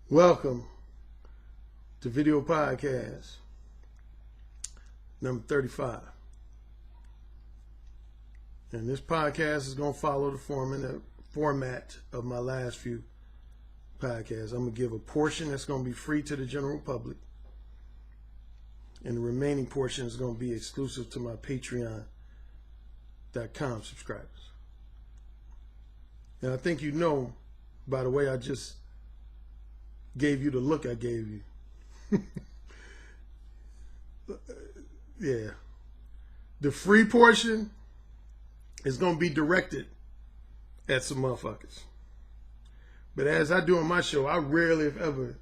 Welcome to Video Podcast number 35. And this podcast is going to follow the format of my last few podcasts. I'm going to give a portion that's going to be free to the general public. And the remaining portion is going to be exclusive to my Patreon.com subscribers. And I think you know, by the way I just gave you the look I gave you. Yeah. The free portion is going to be directed at some motherfuckers. But as I do on my show, I rarely, if ever,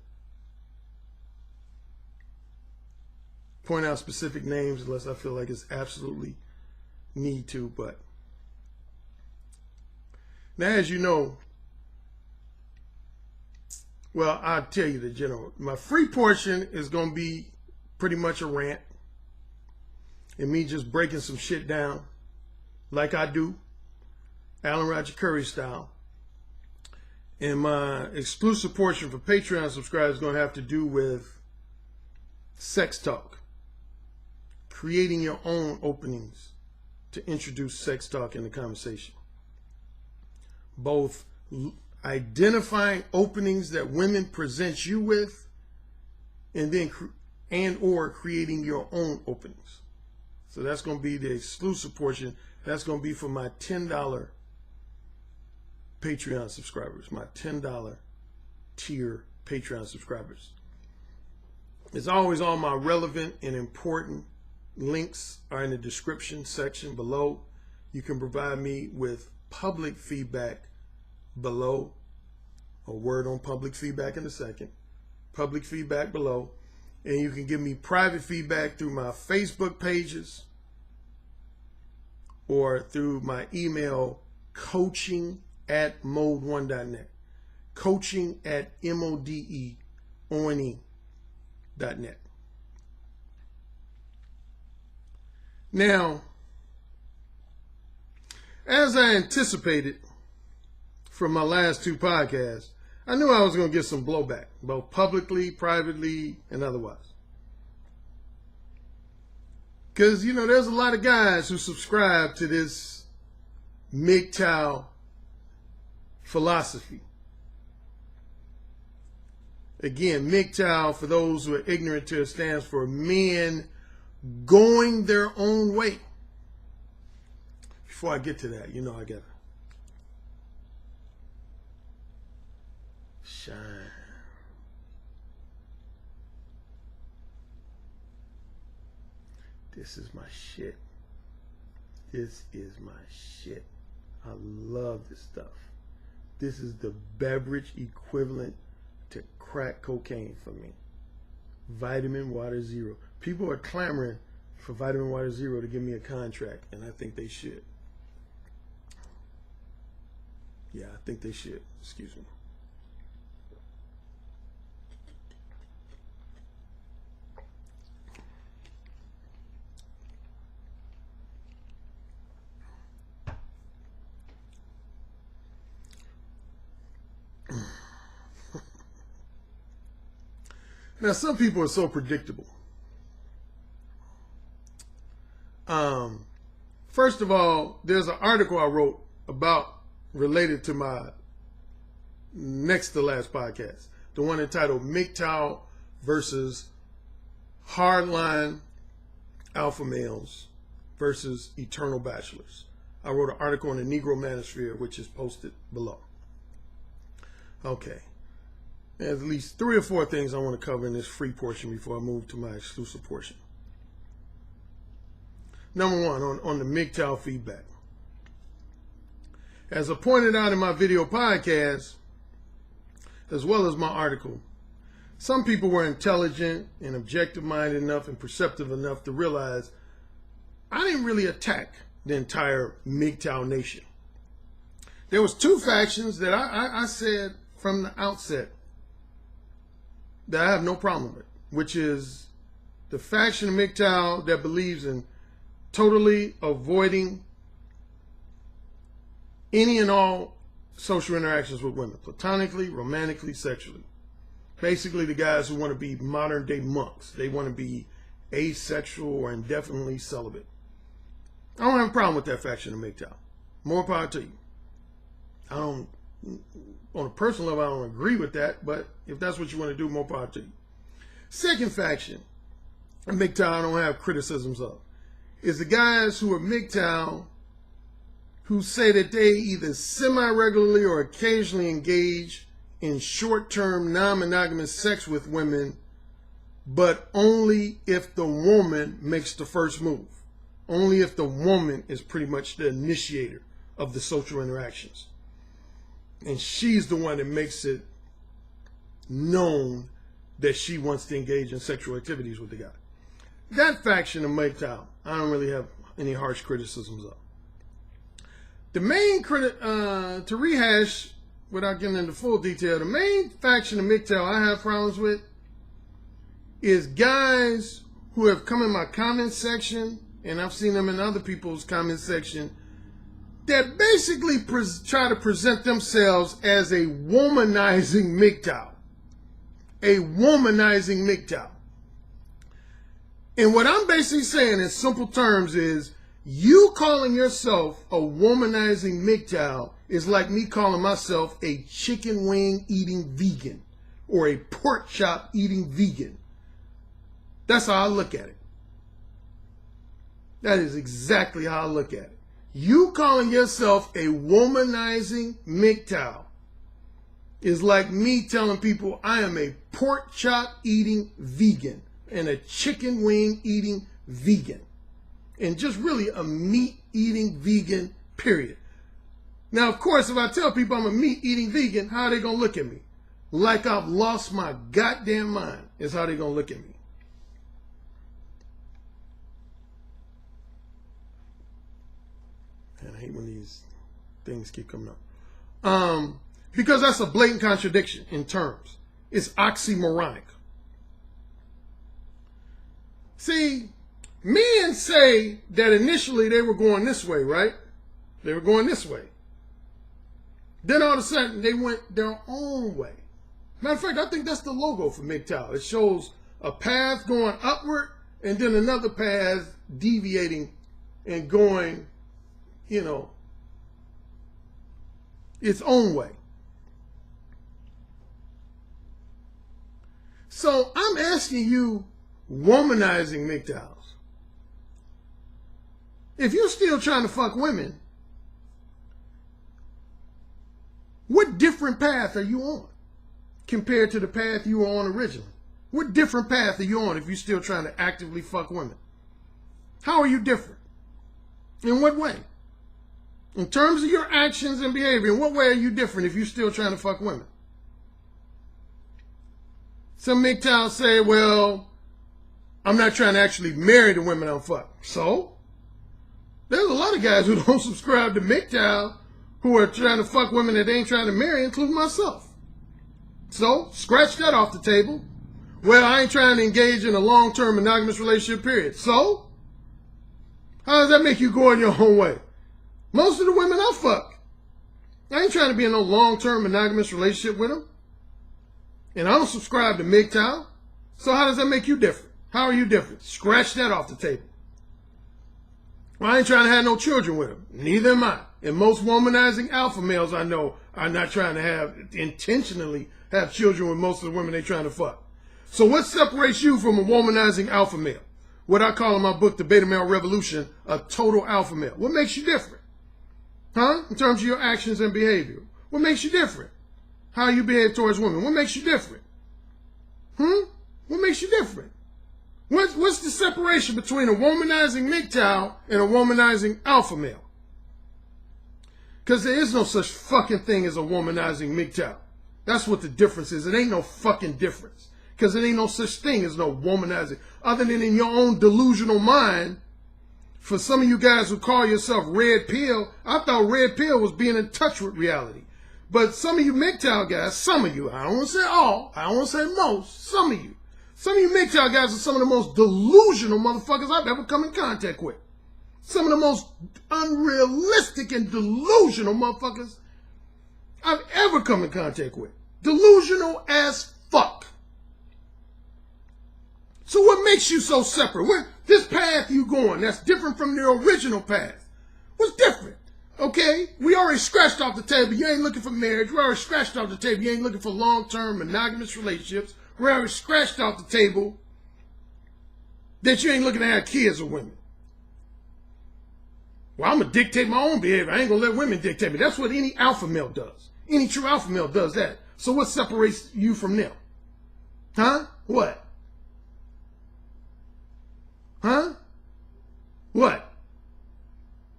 point out specific names unless I feel like it's absolutely need to. But now, as you know, well, I'll tell you the general. My free portion is going to be pretty much a rant and me just breaking some shit down like I do, Alan Roger Currie style. And my exclusive portion for Patreon subscribers is going to have to do with sex talk, creating your own openings to introduce sex talk in the conversation. Both identifying openings that women present you with, and then or creating your own openings. So that's going to be the exclusive portion. That's going to be for my $10 Patreon subscribers, my $10 tier Patreon subscribers. As always, all my relevant and important links are in the description section below. You can provide me with public feedback below. A word on public feedback in a second. Public feedback below. And you can give me private feedback through my Facebook pages or through my email, coaching@mode1.net. coaching@MODEONE.net. Now, as I anticipated from my last two podcasts, I knew I was going to get some blowback, both publicly, privately, and otherwise. Because, there's a lot of guys who subscribe to this MGTOW philosophy. Again, MGTOW, for those who are ignorant to it, stands for men going their own way. Before I get to that, I got to shine. This is my shit. This is my shit. I love this stuff. This is the beverage equivalent to crack cocaine for me. Vitamin Water Zero. People are clamoring for Vitamin Water Zero to give me a contract, and I think they should. Yeah, I think they should. Excuse me. Now, some people are so predictable. First of all, there's an article I wrote related to my next to last podcast, the one entitled MGTOW versus Hardline Alpha Males versus Eternal Bachelors. I wrote an article on the Negro Manosphere, which is posted below. Okay. There's at least 3 or 4 things I want to cover in this free portion before I move to my exclusive portion. Number one, on the MGTOW feedback. As I pointed out in my video podcast, as well as my article, some people were intelligent and objective-minded enough and perceptive enough to realize I didn't really attack the entire MGTOW nation. There was 2 factions that I said from the outset that I have no problem with, which is the faction of MGTOW that believes in totally avoiding any and all social interactions with women, platonically, romantically, sexually. Basically, the guys who want to be modern day monks. They want to be asexual or indefinitely celibate. I don't have a problem with that faction of MGTOW. More power to you. I don't, on a personal level, I don't agree with that, but if that's what you want to do, more power to you. Second faction, a MGTOW I don't have criticisms of, is the guys who are MGTOW who say that they either semi-regularly or occasionally engage in short-term non-monogamous sex with women, but only if the woman makes the first move. Only if the woman is pretty much the initiator of the social interactions. And she's the one that makes it known that she wants to engage in sexual activities with the guy. That faction of MGTOW, I don't really have any harsh criticisms of. The main to rehash, without getting into full detail, the main faction of MGTOW I have problems with is guys who have come in my comment section, and I've seen them in other people's comment section, that basically try to present themselves as a womanizing MGTOW. A womanizing MGTOW. And what I'm basically saying in simple terms is, you calling yourself a womanizing MGTOW is like me calling myself a chicken wing eating vegan or a pork chop eating vegan. That's how I look at it. That is exactly how I look at it. You calling yourself a womanizing MGTOW is like me telling people I am a pork chop eating vegan and a chicken wing eating vegan. And just really a meat eating vegan, period. Now, of course, if I tell people I'm a meat eating vegan, how are they going to look at me? Like I've lost my goddamn mind is how they're going to look at me. And I hate when these things keep coming up. Because that's a blatant contradiction in terms. It's oxymoronic. See, men say that initially they were going this way, right? They were going this way. Then all of a sudden they went their own way. Matter of fact, I think that's the logo for MGTOW. It shows a path going upward and then another path deviating and going, you know, its own way. So I'm asking you, womanizing MGTOWs, if you're still trying to fuck women, what different path are you on compared to the path you were on originally? What different path are you on if you're still trying to actively fuck women? How are you different? In what way? In terms of your actions and behavior, in what way are you different if you're still trying to fuck women? Some MGTOWs say, well, I'm not trying to actually marry the women I'm fucking. So? There's a lot of guys who don't subscribe to MGTOW who are trying to fuck women that they ain't trying to marry, including myself. So, scratch that off the table. Well, I ain't trying to engage in a long-term monogamous relationship, period. So? How does that make you go in your own way? Most of the women I fuck, I ain't trying to be in no long-term monogamous relationship with them. And I don't subscribe to MGTOW. So how does that make you different? How are you different? Scratch that off the table. Well, I ain't trying to have no children with them. Neither am I. And most womanizing alpha males I know are not trying to intentionally have children with most of the women they're trying to fuck. So what separates you from a womanizing alpha male? What I call in my book, The Beta Male Revolution, a total alpha male. What makes you different? Huh? In terms of your actions and behavior. What makes you different? How you behave towards women. What makes you different? What makes you different? What's the separation between a womanizing MGTOW and a womanizing alpha male? Because there is no such fucking thing as a womanizing MGTOW. That's what the difference is. It ain't no fucking difference. Because there ain't no such thing as no womanizing. Other than in your own delusional mind, for some of you guys who call yourself red pill, I thought red pill was being in touch with reality. But some of you MGTOW guys, some of you, I don't want to say all, I don't want to say most, some of you MGTOW guys are some of the most delusional motherfuckers I've ever come in contact with. Some of the most unrealistic and delusional motherfuckers I've ever come in contact with. Delusional as fuck. So what makes you so separate? This path you going, that's different from the original path. What's different? Okay, we already scratched off the table. You ain't looking for marriage. We already scratched off the table. You ain't looking for long-term monogamous relationships. We already scratched off the table that you ain't looking to have kids with women. Well, I'm going to dictate my own behavior. I ain't going to let women dictate me. That's what any alpha male does. Any true alpha male does that. So what separates you from them? Huh? What? Huh? What?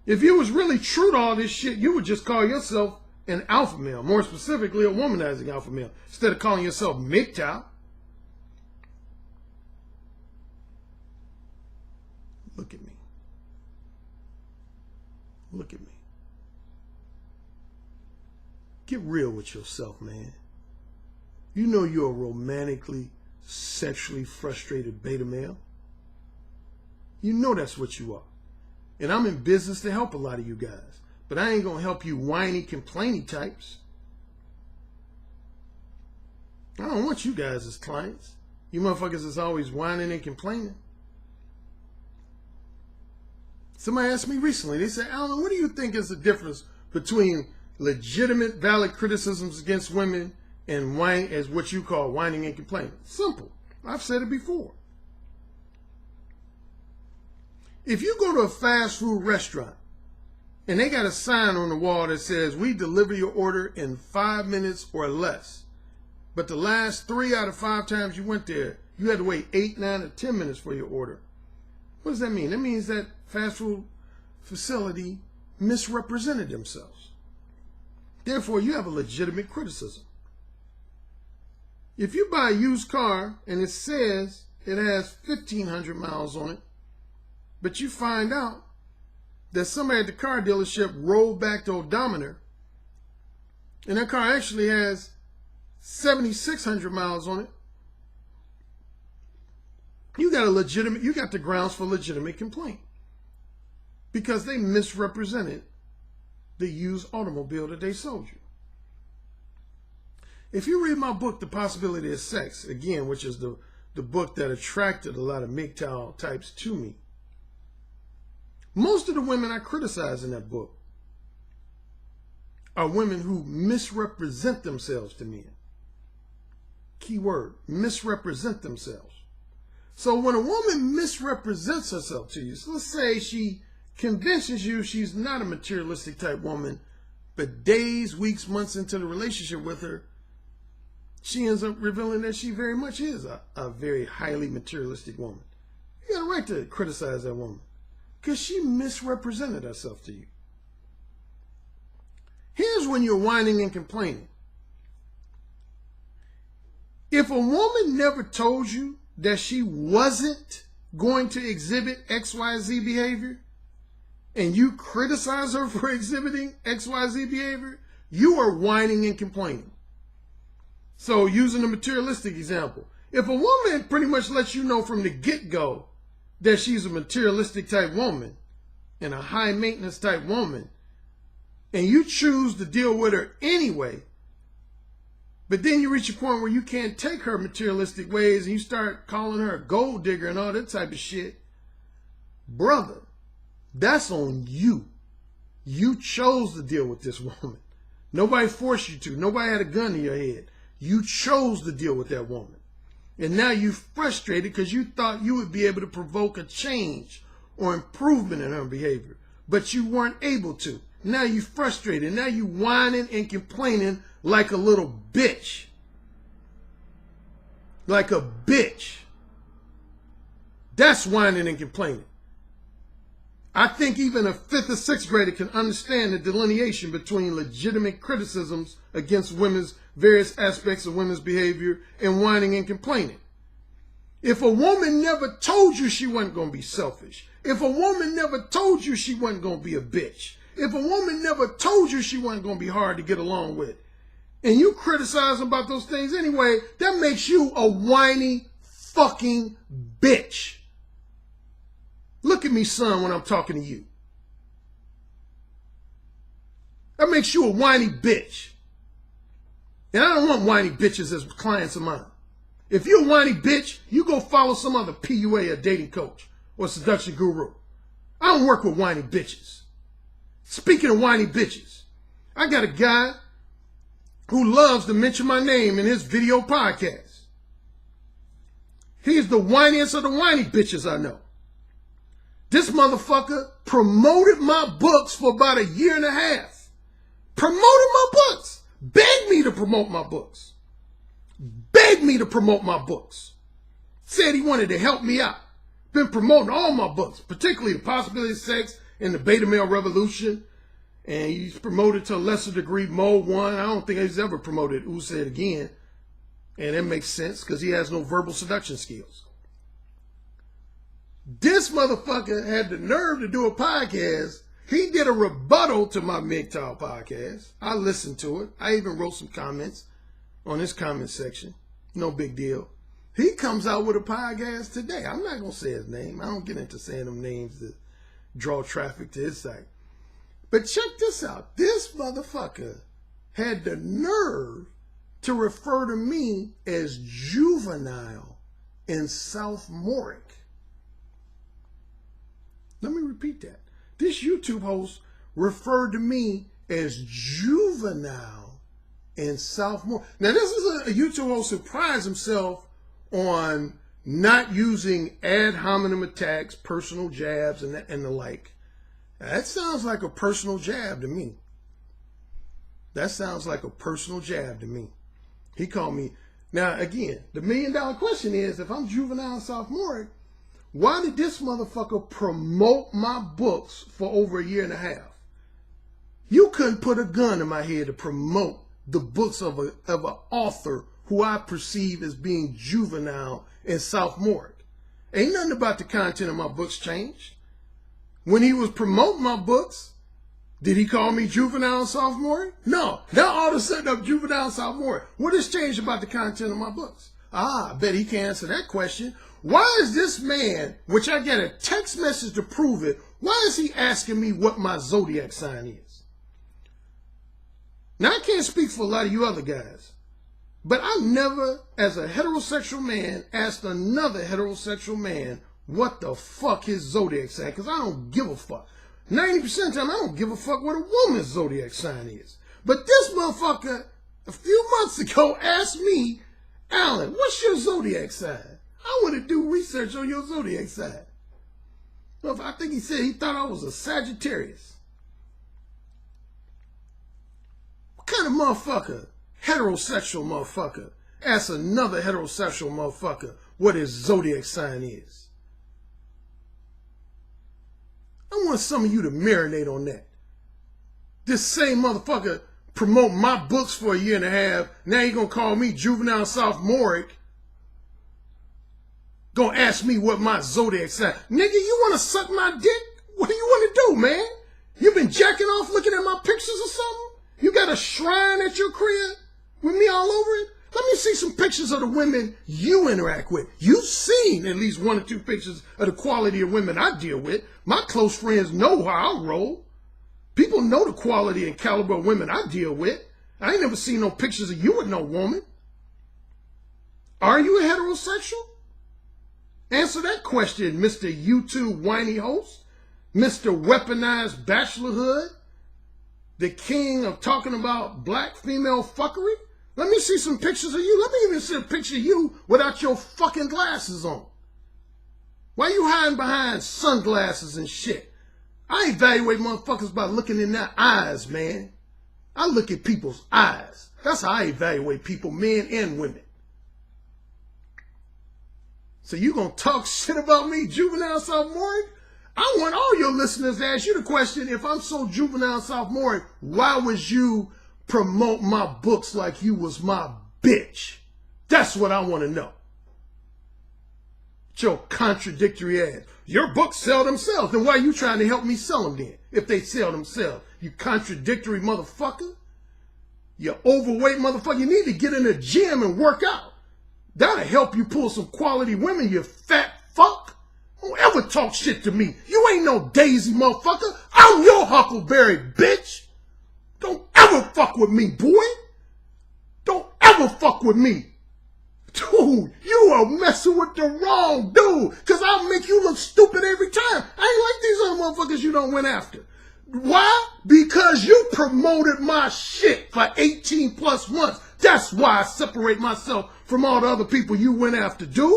If you was really true to all this shit, you would just call yourself an alpha male. More specifically, a womanizing alpha male. Instead of calling yourself MGTOW. Look at me. Look at me. Get real with yourself, man. You know you're a romantically, sexually frustrated beta male. You know that's what you are. And I'm in business to help a lot of you guys. But I ain't going to help you whiny, complainy types. I don't want you guys as clients. You motherfuckers is always whining and complaining. Somebody asked me recently, they said, Alan, what do you think is the difference between legitimate, valid criticisms against women and whine, as what you call whining and complaining? Simple. I've said it before. If you go to a fast food restaurant and they got a sign on the wall that says, we deliver your order in 5 minutes or less, but the last 3 out of 5 times you went there, you had to wait 8, 9, or 10 minutes for your order. What does that mean? That means that fast food facility misrepresented themselves. Therefore, you have a legitimate criticism. If you buy a used car and it says it has 1,500 miles on it, but you find out that somebody at the car dealership rolled back the odometer and that car actually has 7,600 miles on it, you got the grounds for legitimate complaint because they misrepresented the used automobile that they sold you. If you read my book, The Possibility of Sex, again, which is the book that attracted a lot of MGTOW types to me, most of the women I criticize in that book are women who misrepresent themselves to men. Key word, misrepresent themselves. So when a woman misrepresents herself to you, so let's say she convinces you she's not a materialistic type woman, but days, weeks, months into the relationship with her, she ends up revealing that she very much is a very highly materialistic woman. You got a right to criticize that woman because she misrepresented herself to you. Here's when you're whining and complaining. If a woman never told you that she wasn't going to exhibit XYZ behavior, and you criticize her for exhibiting XYZ behavior, you are whining and complaining. So using the materialistic example, if a woman pretty much lets you know from the get-go that she's a materialistic type woman and a high maintenance type woman, and you choose to deal with her anyway, but then you reach a point where you can't take her materialistic ways and you start calling her a gold digger and all that type of shit, brother, that's on you. You chose to deal with this woman. Nobody forced you to. Nobody had a gun to your head. You chose to deal with that woman. And now you're frustrated because you thought you would be able to provoke a change or improvement in her behavior, but you weren't able to. Now you're frustrated. Now you're whining and complaining like a little bitch. Like a bitch. That's whining and complaining. I think even a 5th or 6th grader can understand the delineation between legitimate criticisms against women's various aspects of women's behavior and whining and complaining. If a woman never told you she wasn't going to be selfish, if a woman never told you she wasn't going to be a bitch, if a woman never told you she wasn't going to be hard to get along with, and you criticize about those things anyway, that makes you a whiny fucking bitch. Look at me, son, when I'm talking to you. That makes you a whiny bitch. And I don't want whiny bitches as clients of mine. If you're a whiny bitch, you go follow some other PUA or dating coach or seduction guru. I don't work with whiny bitches. Speaking of whiny bitches, I got a guy who loves to mention my name in his video podcast. He's the whiniest of the whiny bitches I know. This motherfucker promoted my books for about 1.5 years. Promoted my books. Begged me to promote my books. Begged me to promote my books. Said he wanted to help me out. Been promoting all my books, particularly The Possibility of Sex and The Beta Male Revolution. And he's promoted to a lesser degree Mode 1. I don't think he's ever promoted Who Said Again. And that makes sense because he has no verbal seduction skills. This motherfucker had the nerve to do a podcast. He did a rebuttal to my MGTOW podcast. I listened to it. I even wrote some comments on his comment section. No big deal. He comes out with a podcast today. I'm not going to say his name. I don't get into saying them names to draw traffic to his site. But check this out. This motherfucker had the nerve to refer to me as juvenile and sophomoric. Let me repeat that. This YouTube host referred to me as juvenile and sophomoric. Now, this is a YouTube host who prides himself on not using ad hominem attacks, personal jabs, and the like. That sounds like a personal jab to me. That sounds like a personal jab to me. He called me. Now, again, the $1 million question is, if I'm juvenile and sophomoric, why did this motherfucker promote my books for over 1.5 years? You couldn't put a gun in my head to promote the books of an author who I perceive as being juvenile and sophomoric. Ain't nothing about the content of my books changed. When he was promoting my books, did he call me juvenile and sophomoric? No. Now all of a sudden I'm juvenile and sophomoric. What has changed about the content of my books? I bet he can answer that question. Why is this man, which I get a text message to prove it, why is he asking me what my zodiac sign is? Now, I can't speak for a lot of you other guys, but I never, as a heterosexual man, asked another heterosexual man what the fuck his zodiac sign, because I don't give a fuck. 90% of the time, I don't give a fuck what a woman's zodiac sign is. But this motherfucker, a few months ago, asked me, Alan, what's your zodiac sign? I want to do research on your zodiac sign. Well, I think he said he thought I was a Sagittarius. What kind of motherfucker, heterosexual motherfucker, asks another heterosexual motherfucker what his zodiac sign is? I want some of you to marinate on that. This same motherfucker promote my books for 1.5 years. Now you gonna call me juvenile and sophomoric. Gonna ask me what my zodiac sign. Nigga, you wanna suck my dick? What do you wanna do, man? You been jacking off looking at my pictures or something? You got a shrine at your crib with me all over it? Let me see some pictures of the women you interact with. You've seen at least 1 or 2 pictures of the quality of women I deal with. My close friends know how I roll. People know the quality and caliber of women I deal with. I ain't never seen no pictures of you with no woman. Are you a heterosexual? Answer that question, Mr. YouTube whiny host, Mr. Weaponized Bachelorhood, the king of talking about black female fuckery. Let me see some pictures of you. Let me even see a picture of you without your fucking glasses on. Why you hiding behind sunglasses and shit? I evaluate motherfuckers by looking in their eyes, man. I look at people's eyes. That's how I evaluate people, men and women. So you gonna talk shit about me, juvenile sophomoric? I want all your listeners to ask you the question, if I'm so juvenile sophomoric, why would you promote my books like you was my bitch? That's what I want to know. Your contradictory ass. Your books sell themselves. Then why are you trying to help me sell them then? If they sell themselves. You contradictory motherfucker. You overweight motherfucker. You need to get in the gym and work out. That'll help you pull some quality women, you fat fuck. Don't ever talk shit to me. You ain't no Daisy motherfucker. I'm your Huckleberry, bitch. Don't ever fuck with me, boy. Don't ever fuck with me. Dude, you are messing with the wrong dude. Because I'll make you look stupid every time. I ain't like these other motherfuckers you don't went after. Why? Because you promoted my shit for 18 plus months. That's why I separate myself from all the other people you went after, dude.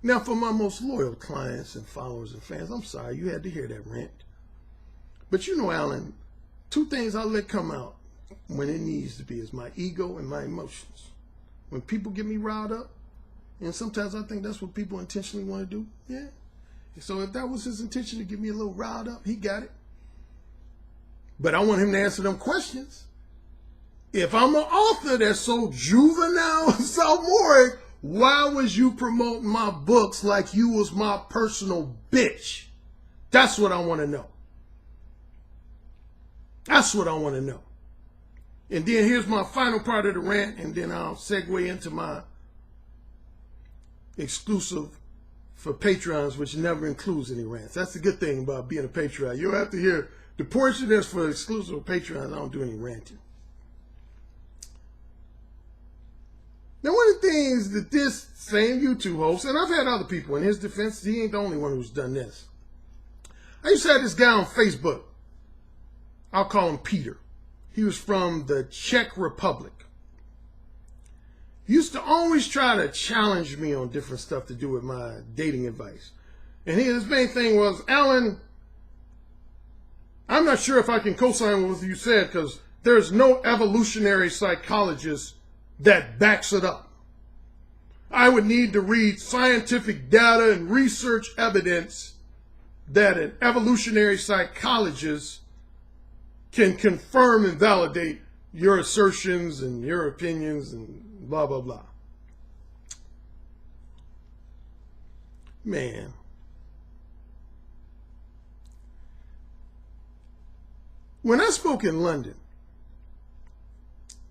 Now, for my most loyal clients and followers and fans, I'm sorry you had to hear that rant. But you know, Alan, two things I'll let come out when it needs to be is my ego and my emotions. When people get me riled up, and sometimes I think that's what people intentionally want to do, yeah. So if that was his intention to get me a little riled up, he got it. But I want him to answer them questions. If I'm an author that's so juvenile and sophomoric, why was you promoting my books like you was my personal bitch? That's what I want to know. That's what I want to know. And then here's my final part of the rant, and then I'll segue into my exclusive for Patreons, which never includes any rants. That's the good thing about being a Patreon. You'll have to hear the portion that's for exclusive Patreons. I don't do any ranting. Now, one of the things that this same YouTube host, and I've had other people in his defense, he ain't the only one who's done this. I used to have this guy on Facebook. I'll call him Peter. He was from the Czech Republic. He used to always try to challenge me on different stuff to do with my dating advice. And his main thing was, Alan, I'm not sure if I can co-sign what you said because there's no evolutionary psychologist that backs it up. I would need to read scientific data and research evidence that an evolutionary psychologist can confirm and validate your assertions and your opinions and blah, blah, blah. Man. When I spoke in London,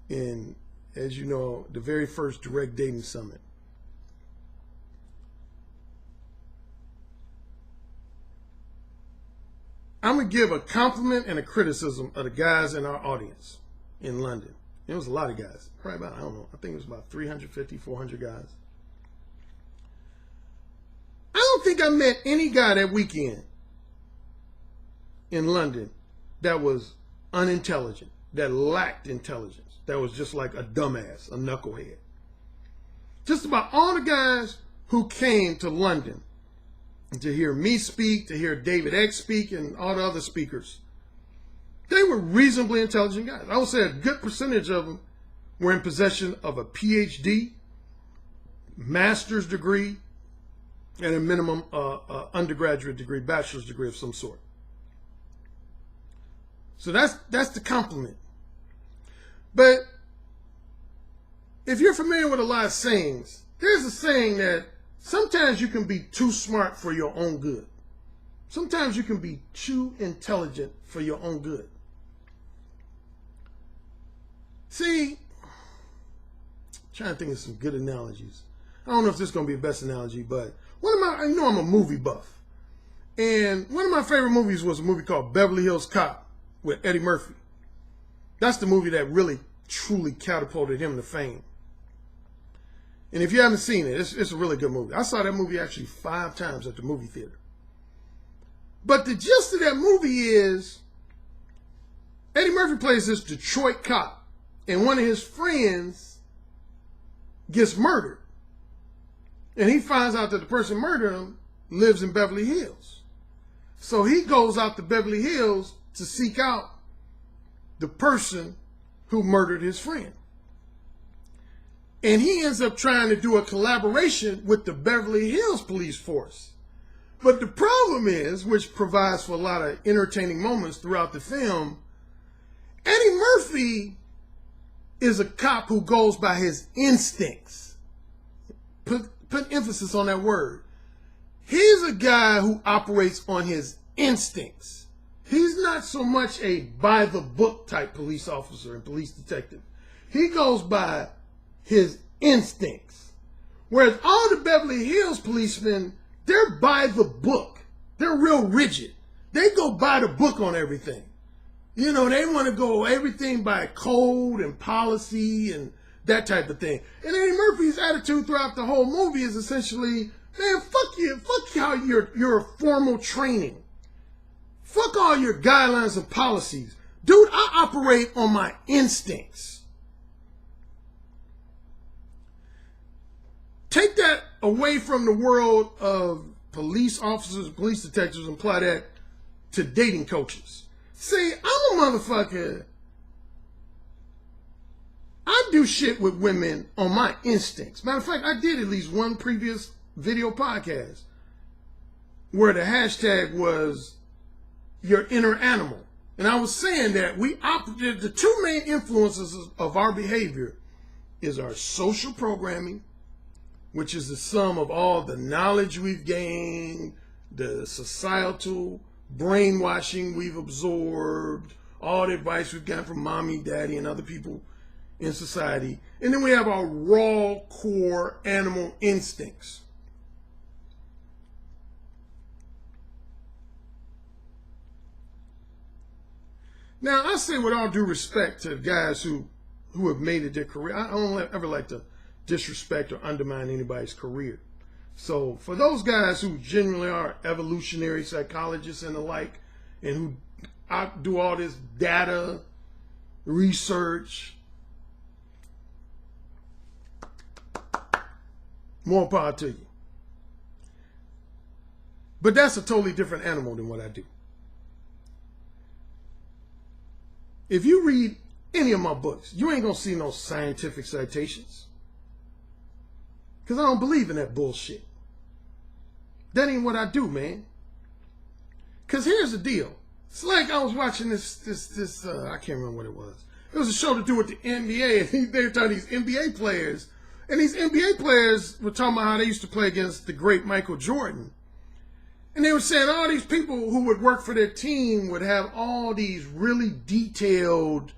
in, as you know, the very first direct dating summit, I'm going to give a compliment and a criticism of the guys in our audience in London. It was a lot of guys, probably about, I don't know, I think it was about 350, 400 guys. I don't think I met any guy that weekend in London that was unintelligent, that lacked intelligence, that was just like a dumbass, a knucklehead. Just about all the guys who came to London to hear me speak, to hear David X speak, and all the other speakers, they were reasonably intelligent guys. I would say a good percentage of them were in possession of a PhD, master's degree, and a minimum undergraduate degree, bachelor's degree of some sort. So that's the compliment. But if you're familiar with a lot of sayings, there's a saying that sometimes you can be too smart for your own good. Sometimes you can be too intelligent for your own good. See, I'm trying to think of some good analogies. I don't know if this is going to be the best analogy, but you know I'm a movie buff. And one of my favorite movies was a movie called Beverly Hills Cop with Eddie Murphy. That's the movie that really, truly catapulted him to fame. And if you haven't seen it, it's a really good movie. I saw that movie actually 5 times at the movie theater. But the gist of that movie is Eddie Murphy plays this Detroit cop, and one of his friends gets murdered. And he finds out that the person murdered him lives in Beverly Hills. So he goes out to Beverly Hills to seek out the person who murdered his friend. And he ends up trying to do a collaboration with the Beverly Hills police force. But the problem is, which provides for a lot of entertaining moments throughout the film, Eddie Murphy is a cop who goes by his instincts. Put emphasis on that word. He's a guy who operates on his instincts. He's not so much a by-the-book type police officer and police detective. He goes by his instincts. Whereas all the Beverly Hills policemen, they're by the book. They're real rigid. They go by the book on everything. You know, they want to go everything by code and policy and that type of thing. And Eddie Murphy's attitude throughout the whole movie is essentially, man, fuck you, fuck how your formal training. Fuck all your guidelines and policies. Dude, I operate on my instincts. Take that away from the world of police officers, police detectives, and apply that to dating coaches. See, I'm a motherfucker. I do shit with women on my instincts. Matter of fact, I did at least one previous video podcast where the hashtag was your inner animal. And I was saying that the two main influences of our behavior is our social programming, which is the sum of all the knowledge we've gained, the societal brainwashing we've absorbed, all the advice we've gotten from mommy, daddy, and other people in society. And then we have our raw core animal instincts. Now, I say with all due respect to guys who have made it their career, I don't ever like to disrespect or undermine anybody's career. So for those guys who genuinely are evolutionary psychologists and the like, and who do all this data research, more power to you. But that's a totally different animal than what I do. If you read any of my books, you ain't gonna see no scientific citations. Because I don't believe in that bullshit. That ain't what I do, man. Because here's the deal. It's like I was watching this I can't remember what it was. It was a show to do with the NBA, and they were talking these NBA players. And these NBA players were talking about how they used to play against the great Michael Jordan. And they were saying all these people who would work for their team would have all these really detailed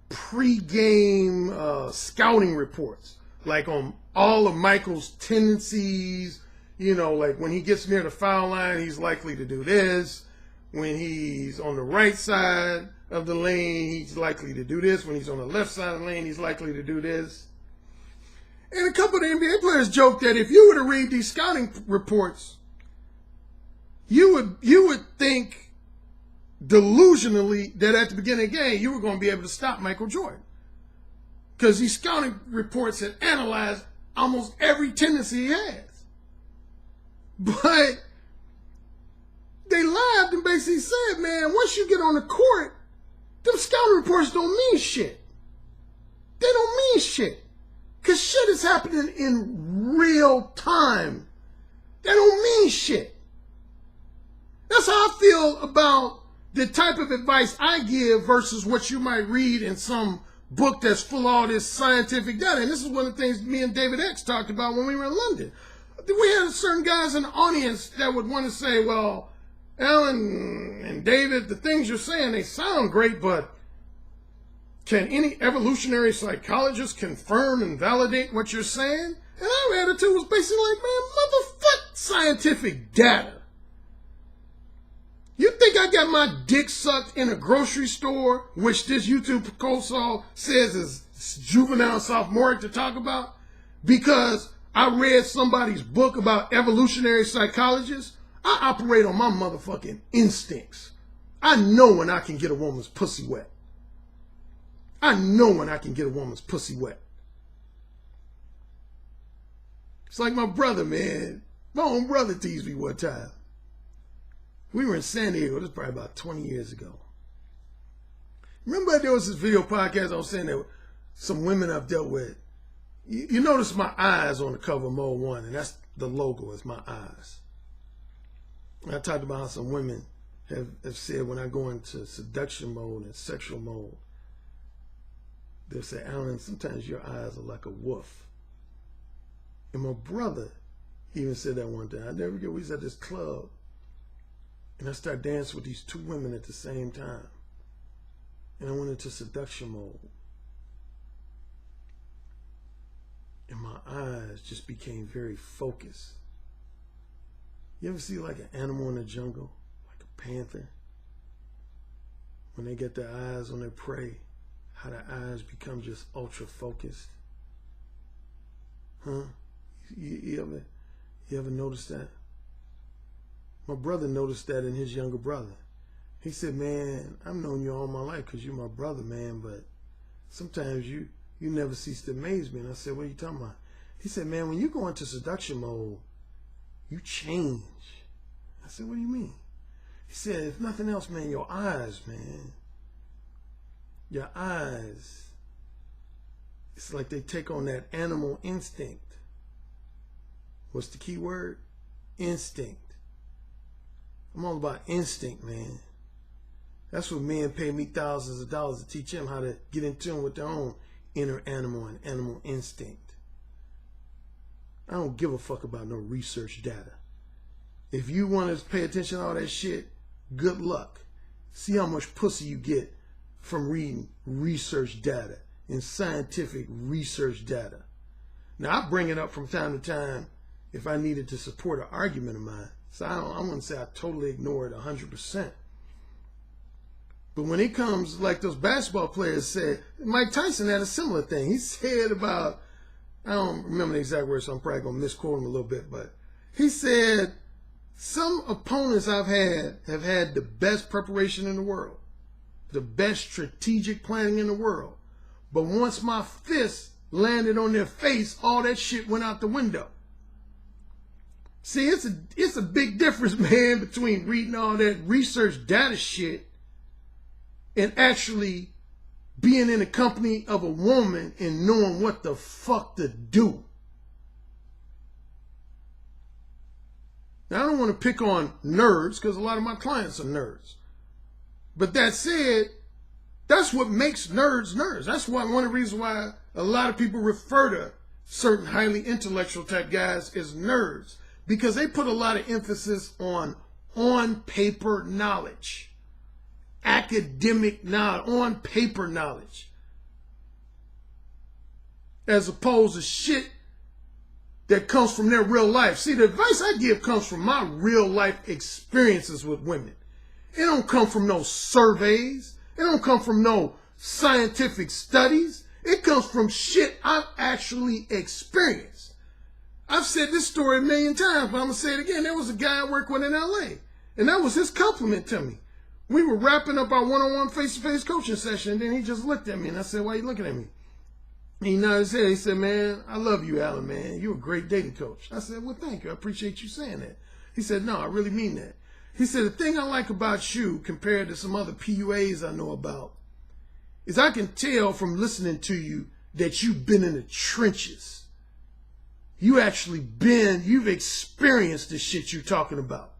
pre-game scouting reports, like on all of Michael's tendencies. You know, like when he gets near the foul line, he's likely to do this. When he's on the right side of the lane, he's likely to do this. When he's on the left side of the lane, he's likely to do this. And a couple of the NBA players joked that if you were to read these scouting reports, you would think delusionally that at the beginning of the game you were going to be able to stop Michael Jordan. Because these scouting reports had analyzed almost every tendency he has. But they laughed and basically said, man, once you get on the court, them scouting reports don't mean shit. They don't mean shit. Because shit is happening in real time. They don't mean shit. That's how I feel about the type of advice I give versus what you might read in some book that's full of all this scientific data. And this is one of the things me and David X talked about when we were in London. We had certain guys in the audience that would want to say, well, Alan and David, the things you're saying, they sound great, but can any evolutionary psychologist confirm and validate what you're saying? And our attitude was basically like, man, motherfuck scientific data. You think I got my dick sucked in a grocery store, which this YouTube proposal says is juvenile sophomoric to talk about, because I read somebody's book about evolutionary psychologists? I operate on my motherfucking instincts. I know when I can get a woman's pussy wet. I know when I can get a woman's pussy wet. It's like my brother, man. My own brother teased me one time. We were in San Diego. This was probably about 20 years ago. Remember there was this video podcast I was saying that some women I've dealt with. You notice my eyes on the cover of Mode 1, and that's the logo is my eyes. And I talked about how some women have said when I go into seduction mode and sexual mode, they'll say, Alan, sometimes your eyes are like a wolf. And my brother even said that one time. I never forget, we was at this club, and I started dancing with these two women at the same time. And I went into seduction mode. And my eyes just became very focused. You ever see like an animal in the jungle, like a panther? when they get their eyes on their prey, how their eyes become just ultra focused. Huh? You ever notice that? My brother noticed that in his younger brother. He said, man, I've known you all my life because you're my brother, man, but sometimes you never cease to amaze me. And I said, what are you talking about? He said, man, when you go into seduction mode, you change. I said, what do you mean? He said, if nothing else, man, your eyes, man. Your eyes. It's like they take on that animal instinct. What's the key word? Instinct. I'm all about instinct, man. That's what men pay me thousands of dollars to teach them how to get in tune with their own inner animal and animal instinct. I don't give a fuck about no research data. If you want to pay attention to all that shit, good luck. See how much pussy you get from reading research data and scientific research data. Now, I bring it up from time to time if I needed to support an argument of mine. So I wouldn't say I totally ignore it 100%. But when it comes, like those basketball players said, Mike Tyson had a similar thing. He said about, I don't remember the exact words, so I'm probably going to misquote him a little bit, but he said, some opponents I've had have had the best preparation in the world, the best strategic planning in the world. But once my fist landed on their face, all that shit went out the window. See, it's a big difference, man, between reading all that research data shit and actually being in the company of a woman and knowing what the fuck to do. Now, I don't want to pick on nerds because a lot of my clients are nerds. But that said, that's what makes nerds nerds. That's why one of the reasons why a lot of people refer to certain highly intellectual type guys as nerds, because they put a lot of emphasis on paper knowledge, academic knowledge, on paper knowledge, as opposed to shit that comes from their real life. See, the advice I give comes from my real life experiences with women. It don't come from no surveys. It don't come from no scientific studies. It comes from shit I've actually experienced. I've said this story a million times, but I'm going to say it again. There was a guy I worked with in LA, and that was his compliment to me. We were wrapping up our one-on-one face-to-face coaching session, and then he just looked at me, and I said, why are you looking at me? He nodded his head. He said, man, I love you, Alan, man. You're a great dating coach. I said, well, thank you. I appreciate you saying that. He said, no, I really mean that. He said, the thing I like about you compared to some other PUAs I know about is I can tell from listening to you that you've been in the trenches. You've experienced the shit you're talking about.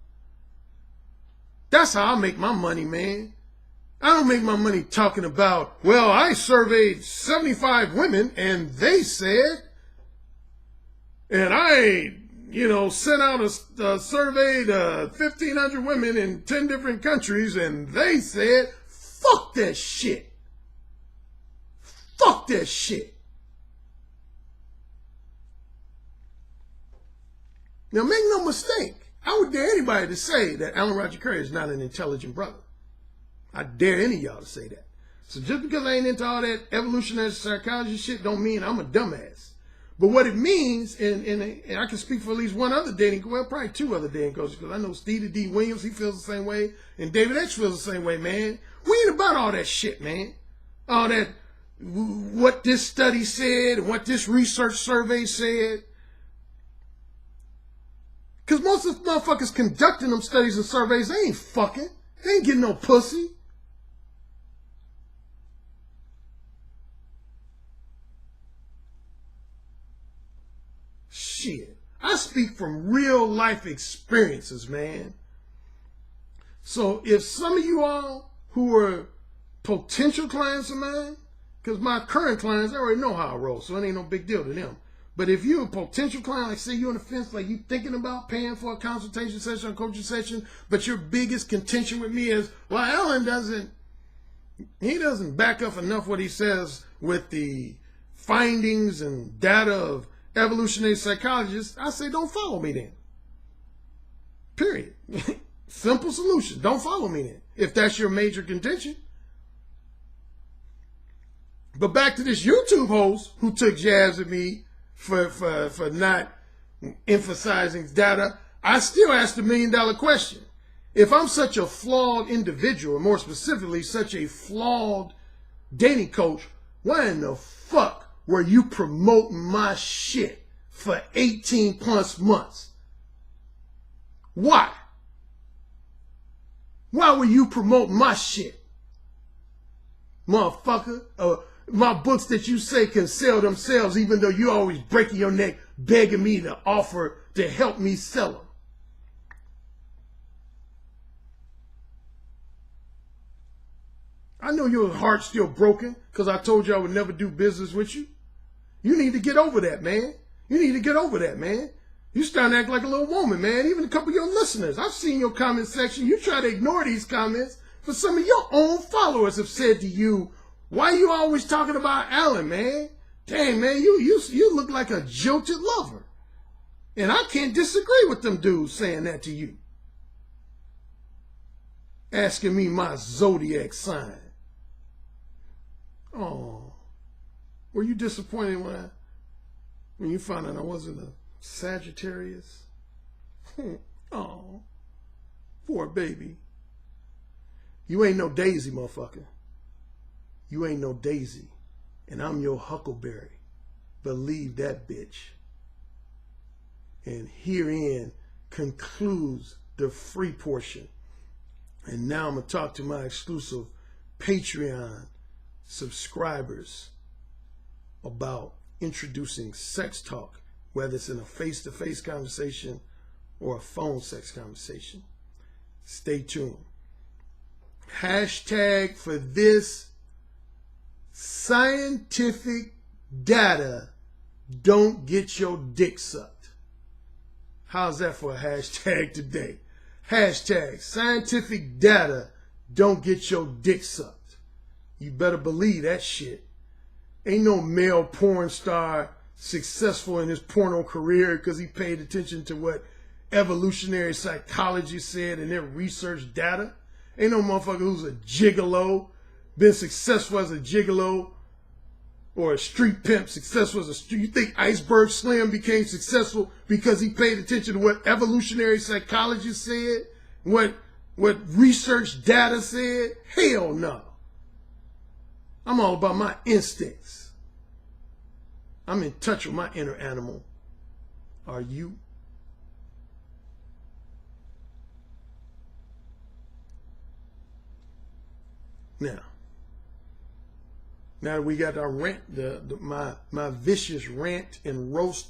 That's how I make my money, man. I don't make my money talking about, well, I surveyed 75 women and they said, and I, sent out a survey to 1,500 women in 10 different countries and they said, fuck that shit. Fuck that shit. Now, make no mistake, I would dare anybody to say that Alan Roger Currie is not an intelligent brother. I dare any of y'all to say that. So just because I ain't into all that evolutionary psychology shit don't mean I'm a dumbass. But what it means, and I can speak for at least one other probably two other dating coaches, because I know Stevie D. Williams, he feels the same way, and David X feels the same way, man. We ain't about all that shit, man. All that, what this study said, and what this research survey said. Because most of the motherfuckers conducting them studies and surveys, they ain't fucking. They ain't getting no pussy. Shit. I speak from real life experiences, man. So if some of you all who are potential clients of mine, because my current clients, I already know how I roll, so it ain't no big deal to them. But if you're a potential client, like say you're on the fence, like you thinking about paying for a consultation session or coaching session, but your biggest contention with me is, well, Alan doesn't back up enough what he says with the findings and data of evolutionary psychologists, I say don't follow me then. Period. Simple solution. Don't follow me then. If that's your major contention, But back to this YouTube host who took jabs at me for not emphasizing data. I still asked the $1 million question. If I'm such a flawed individual, or more specifically, such a flawed dating coach, why in the fuck were you promoting my shit for 18 plus months? Why? Why were you promoting my shit? Motherfucker, my books that you say can sell themselves, even though you always breaking your neck begging me to offer to help me sell them. I know your heart's still broken because I told you I would never do business with you. You need to get over that, man. You need to get over that, man. You starting to act like a little woman, man. Even a couple of your listeners. I've seen your comment section. You try to ignore these comments, but some of your own followers have said to you, why you always talking about Alan, man? Dang, man, you look like a jilted lover. And I can't disagree with them dudes saying that to you. Asking me my zodiac sign. Oh, were you disappointed when you found out I wasn't a Sagittarius? Oh, poor baby. You ain't no daisy, motherfucker. You ain't no daisy. And I'm your huckleberry. Believe that, bitch. And herein concludes the free portion. And now I'm going to talk to my exclusive Patreon subscribers about introducing sex talk, whether it's in a face-to-face conversation or a phone sex conversation. Stay tuned. Hashtag for this scientific data, don't get your dick sucked. How's that for a hashtag today? Hashtag scientific data, don't get your dick sucked. You better believe that shit. Ain't no male porn star successful in his porno career because he paid attention to what evolutionary psychology said and their research data. Ain't no motherfucker who's a gigolo, been successful as a gigolo, or a street pimp successful as a street. You think Iceberg Slim became successful because he paid attention to what evolutionary psychology said? What research data said? Hell no. I'm all about my instincts. I'm in touch with my inner animal. Are you? Now that we got our rant, my vicious rant and roast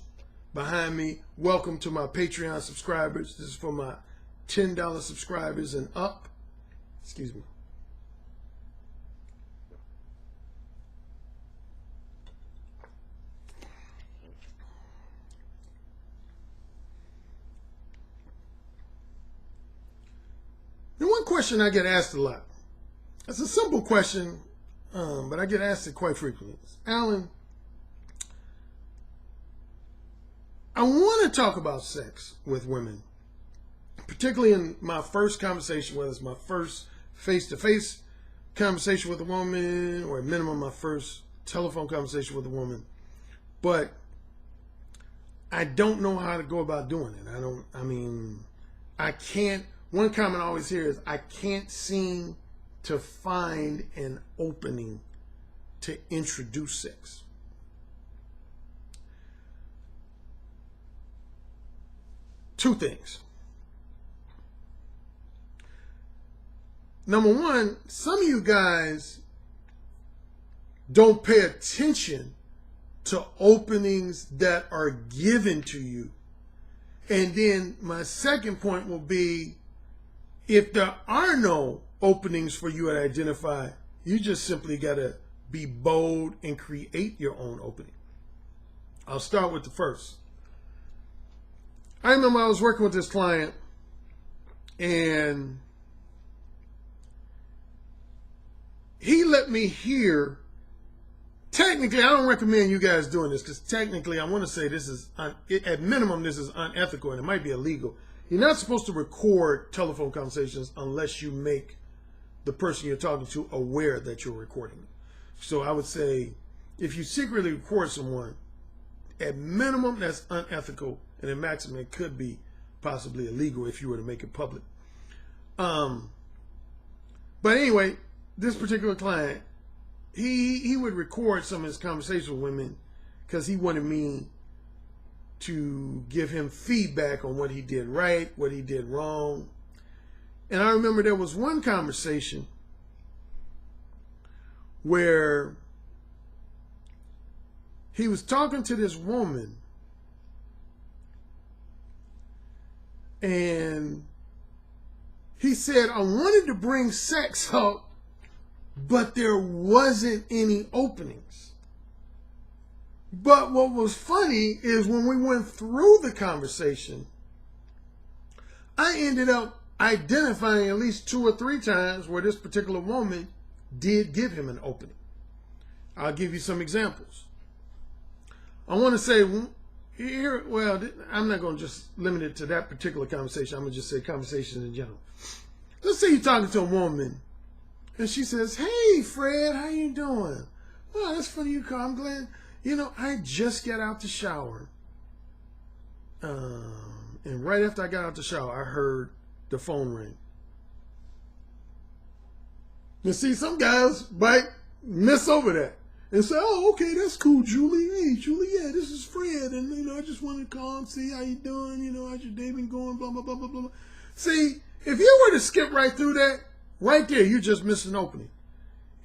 behind me, welcome to my Patreon subscribers. This is for my $10 subscribers and up. Excuse me. And one question I get asked a lot. It's a simple question, but I get asked it quite frequently. Alan, I want to talk about sex with women, particularly in my first conversation, whether it's my first face-to-face conversation with a woman, or at minimum my first telephone conversation with a woman. But I don't know how to go about doing it. I can't. One comment I always hear is, I can't seem to find an opening to introduce sex. Two things. Number one, some of you guys don't pay attention to openings that are given to you. And then my second point will be, if there are no openings for you to identify, you just simply got to be bold and create your own opening. I'll start with the first. I remember I was working with this client, and he let me hear, technically, I don't recommend you guys doing this, because technically I want to say this is, at minimum, this is unethical, and it might be illegal. You're not supposed to record telephone conversations unless you make the person you're talking to aware that you're recording them. So I would say, if you secretly record someone, at minimum that's unethical, and at maximum it could be possibly illegal if you were to make it public. But anyway, this particular client, he would record some of his conversations with women because he wanted me to give him feedback on what he did right, what he did wrong. And I remember there was one conversation where he was talking to this woman, and he said, I wanted to bring sex up, but there wasn't any openings. But what was funny is when we went through the conversation, I ended up identifying at least 2 or 3 times where this particular woman did give him an opening. I'll give you some examples. I want to say here, well, I'm not going to just limit it to that particular conversation. I'm going to just say conversations in general. Let's say you're talking to a woman and she says, hey, Fred, how you doing? Oh, that's funny you call. I'm glad. You know, I just got out the shower. And right after I got out the shower, I heard the phone ring. You see, some guys might miss over that and say, oh, okay, that's cool, Julie. Hey, Julie, yeah, this is Fred. And, you know, I just want to call and see how you doing. You know, how's your day been going, blah, blah, blah, blah, blah. See, if you were to skip right through that, right there, you just missed an opening.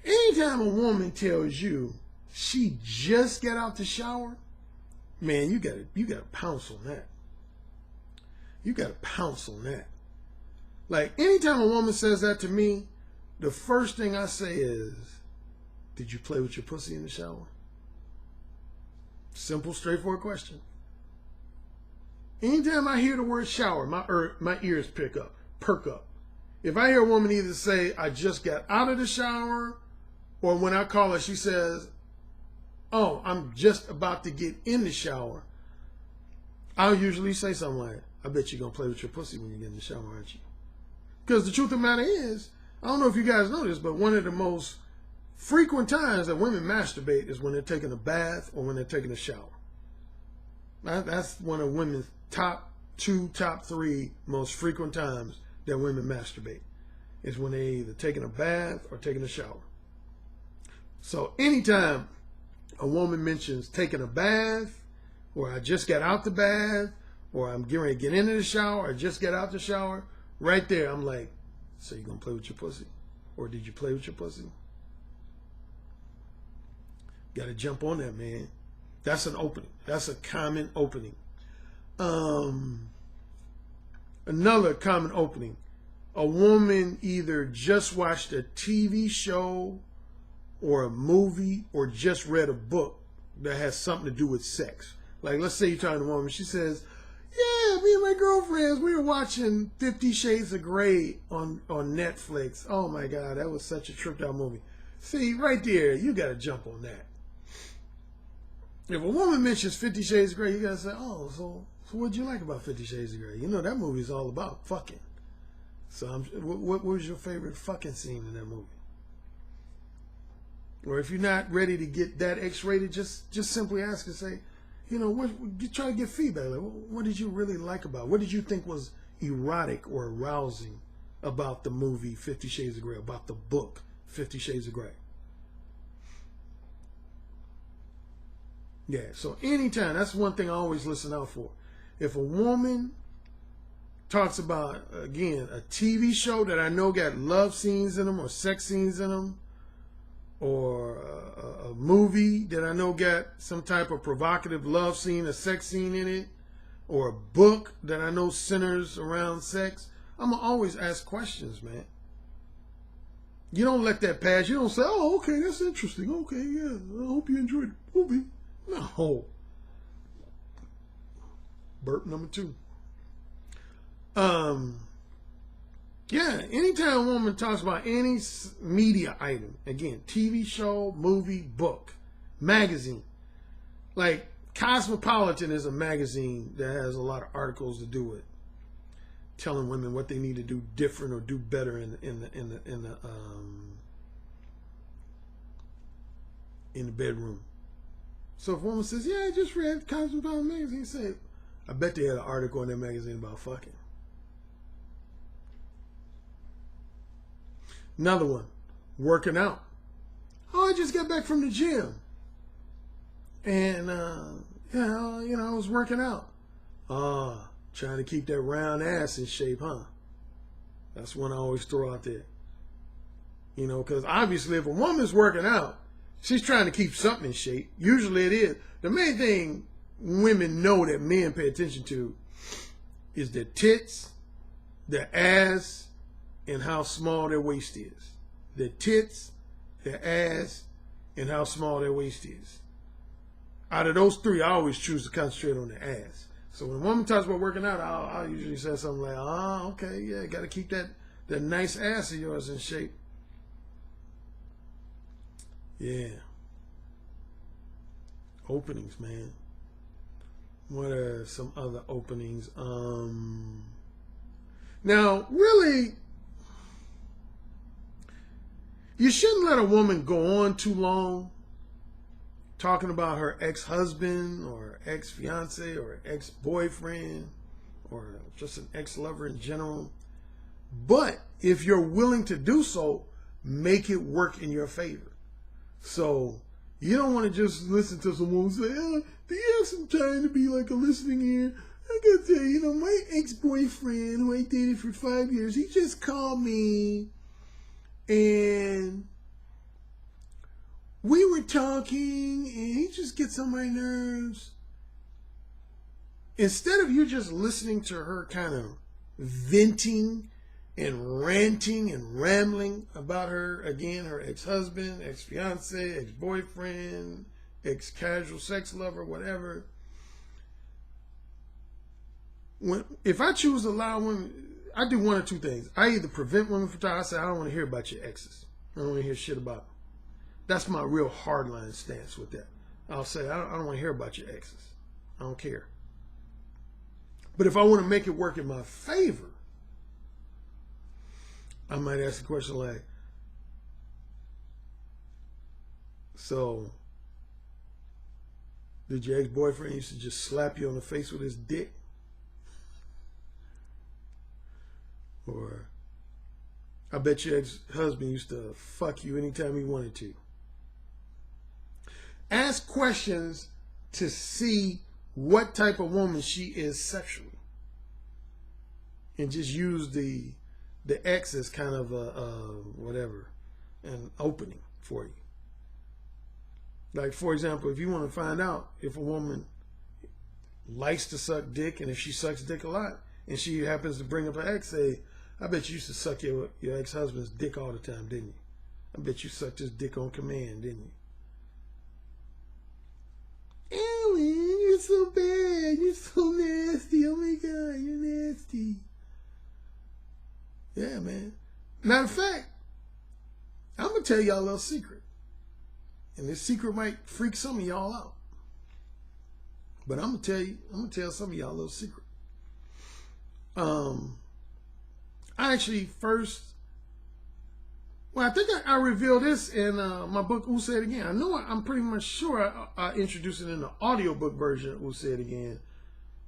Anytime a woman tells you she just got out the shower, man, you gotta pounce on that. You gotta pounce on that. Like, anytime a woman says that to me, the first thing I say is, did you play with your pussy in the shower? Simple, straightforward question. Anytime I hear the word shower, my ears perk up. If I hear a woman either say, I just got out of the shower, or when I call her, she says, oh, I'm just about to get in the shower, I'll usually say something like, I bet you're going to play with your pussy when you get in the shower, aren't you? Because the truth of the matter is, I don't know if you guys know this, but one of the most frequent times that women masturbate is when they're taking a bath or when they're taking a shower. That's one of women's top 2, top 3 most frequent times that women masturbate, is when they either taking a bath or taking a shower. So anytime a woman mentions taking a bath, or I just got out the bath, or I'm getting ready to get into the shower, or I just got out the shower, right there I'm like, so you gonna play with your pussy? Or did you play with your pussy? Gotta jump on that, man. That's an opening. That's a common opening. Another common opening. A woman either just watched a TV show or a movie or just read a book that has something to do with sex. Like, let's say you're talking to a woman. She says, yeah, me and my girlfriends, we were watching 50 Shades of Grey on Netflix. Oh, my God, that was such a tripped out movie. See, right there, you got to jump on that. If a woman mentions 50 Shades of Grey, you got to say, oh, so what'd you like about 50 Shades of Grey? You know, that movie's all about fucking. So what was your favorite fucking scene in that movie? Or if you're not ready to get that X-rated, just simply ask and say, you know, try to get feedback. Like, what did you really like about it? What did you think was erotic or arousing about the movie 50 Shades of Grey, about the book 50 Shades of Grey? Yeah, so anytime, that's one thing I always listen out for. If a woman talks about, again, a TV show that I know got love scenes in them or sex scenes in them, or a movie that I know got some type of provocative love scene, a sex scene in it, or a book that I know centers around sex, I'm going to always ask questions, man. You don't let that pass. You don't say, oh, okay, that's interesting. Okay, yeah, I hope you enjoyed the movie. No. Burp number 2. Yeah, anytime a woman talks about any media item, again, TV show, movie, book, magazine, like Cosmopolitan is a magazine that has a lot of articles to do with telling women what they need to do different or do better in the in the bedroom. So if a woman says, yeah, I just read Cosmopolitan magazine, say, I bet they had an article in that magazine about fucking. Another one, working out. Oh, I just got back from the gym. And, I was working out. Trying to keep that round ass in shape, huh? That's one I always throw out there. Because obviously if a woman's working out, she's trying to keep something in shape. Usually it is. The main thing women know that men pay attention to is their tits, their ass, and how small their waist is. Their tits, their ass, and how small their waist is. Out of those three, I always choose to concentrate on the ass. So when a woman talks about working out, I'll usually say something like, okay, yeah, got to keep that nice ass of yours in shape. Yeah. Openings, man. What are some other openings? Now, really, you shouldn't let a woman go on too long talking about her ex-husband or ex-fiance or ex-boyfriend or just an ex-lover in general. But if you're willing to do so, make it work in your favor. So you don't want to just listen to someone say, do you have some time to be like a listening ear? I gotta tell you, my ex-boyfriend who I dated for 5 years, he just called me and we were talking and he just gets on my nerves. Instead of you just listening to her kind of venting and ranting and rambling about her, again, her ex-husband, ex-fiance, ex-boyfriend, ex-casual sex lover, whatever. If I choose to allow women, I do one or two things. I either prevent women from talking. I say, I don't want to hear about your exes. I don't want to hear shit about them. That's my real hardline stance with that. I'll say, I don't want to hear about your exes. I don't care. But if I want to make it work in my favor, I might ask a question like, so, did your ex-boyfriend used to just slap you on the face with his dick? Or, I bet your ex-husband used to fuck you anytime he wanted to. Ask questions to see what type of woman she is sexually. And just use the ex as kind of an opening for you. Like, for example, if you want to find out if a woman likes to suck dick, and if she sucks dick a lot, and she happens to bring up an ex, say, I bet you used to suck your ex-husband's dick all the time, didn't you? I bet you sucked his dick on command, didn't you? Ellen, you're so bad. You're so nasty. Oh my God, you're nasty. Yeah, man. Matter of fact, I'm going to tell y'all a little secret. And this secret might freak some of y'all out. But I'm going to tell some of y'all a little secret. I actually I think I revealed this in my book, Who Said It Again. I know I'm pretty much sure I introduced it in the audiobook version of Who Said It Again.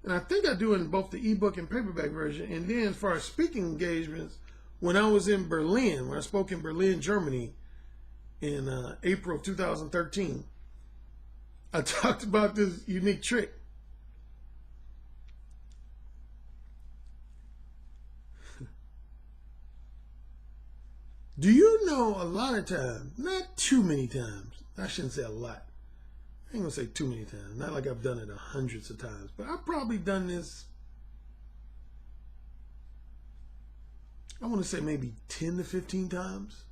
And I think I do in both the ebook and paperback version. And then as far as speaking engagements, when I was in Berlin, when I spoke in Berlin, Germany in April of 2013, I talked about this unique trick. Do you know a lot of times, not too many times, I shouldn't say a lot, I ain't gonna say too many times, not like I've done it hundreds of times, but I've probably done this, I want to say maybe 10 to 15 times.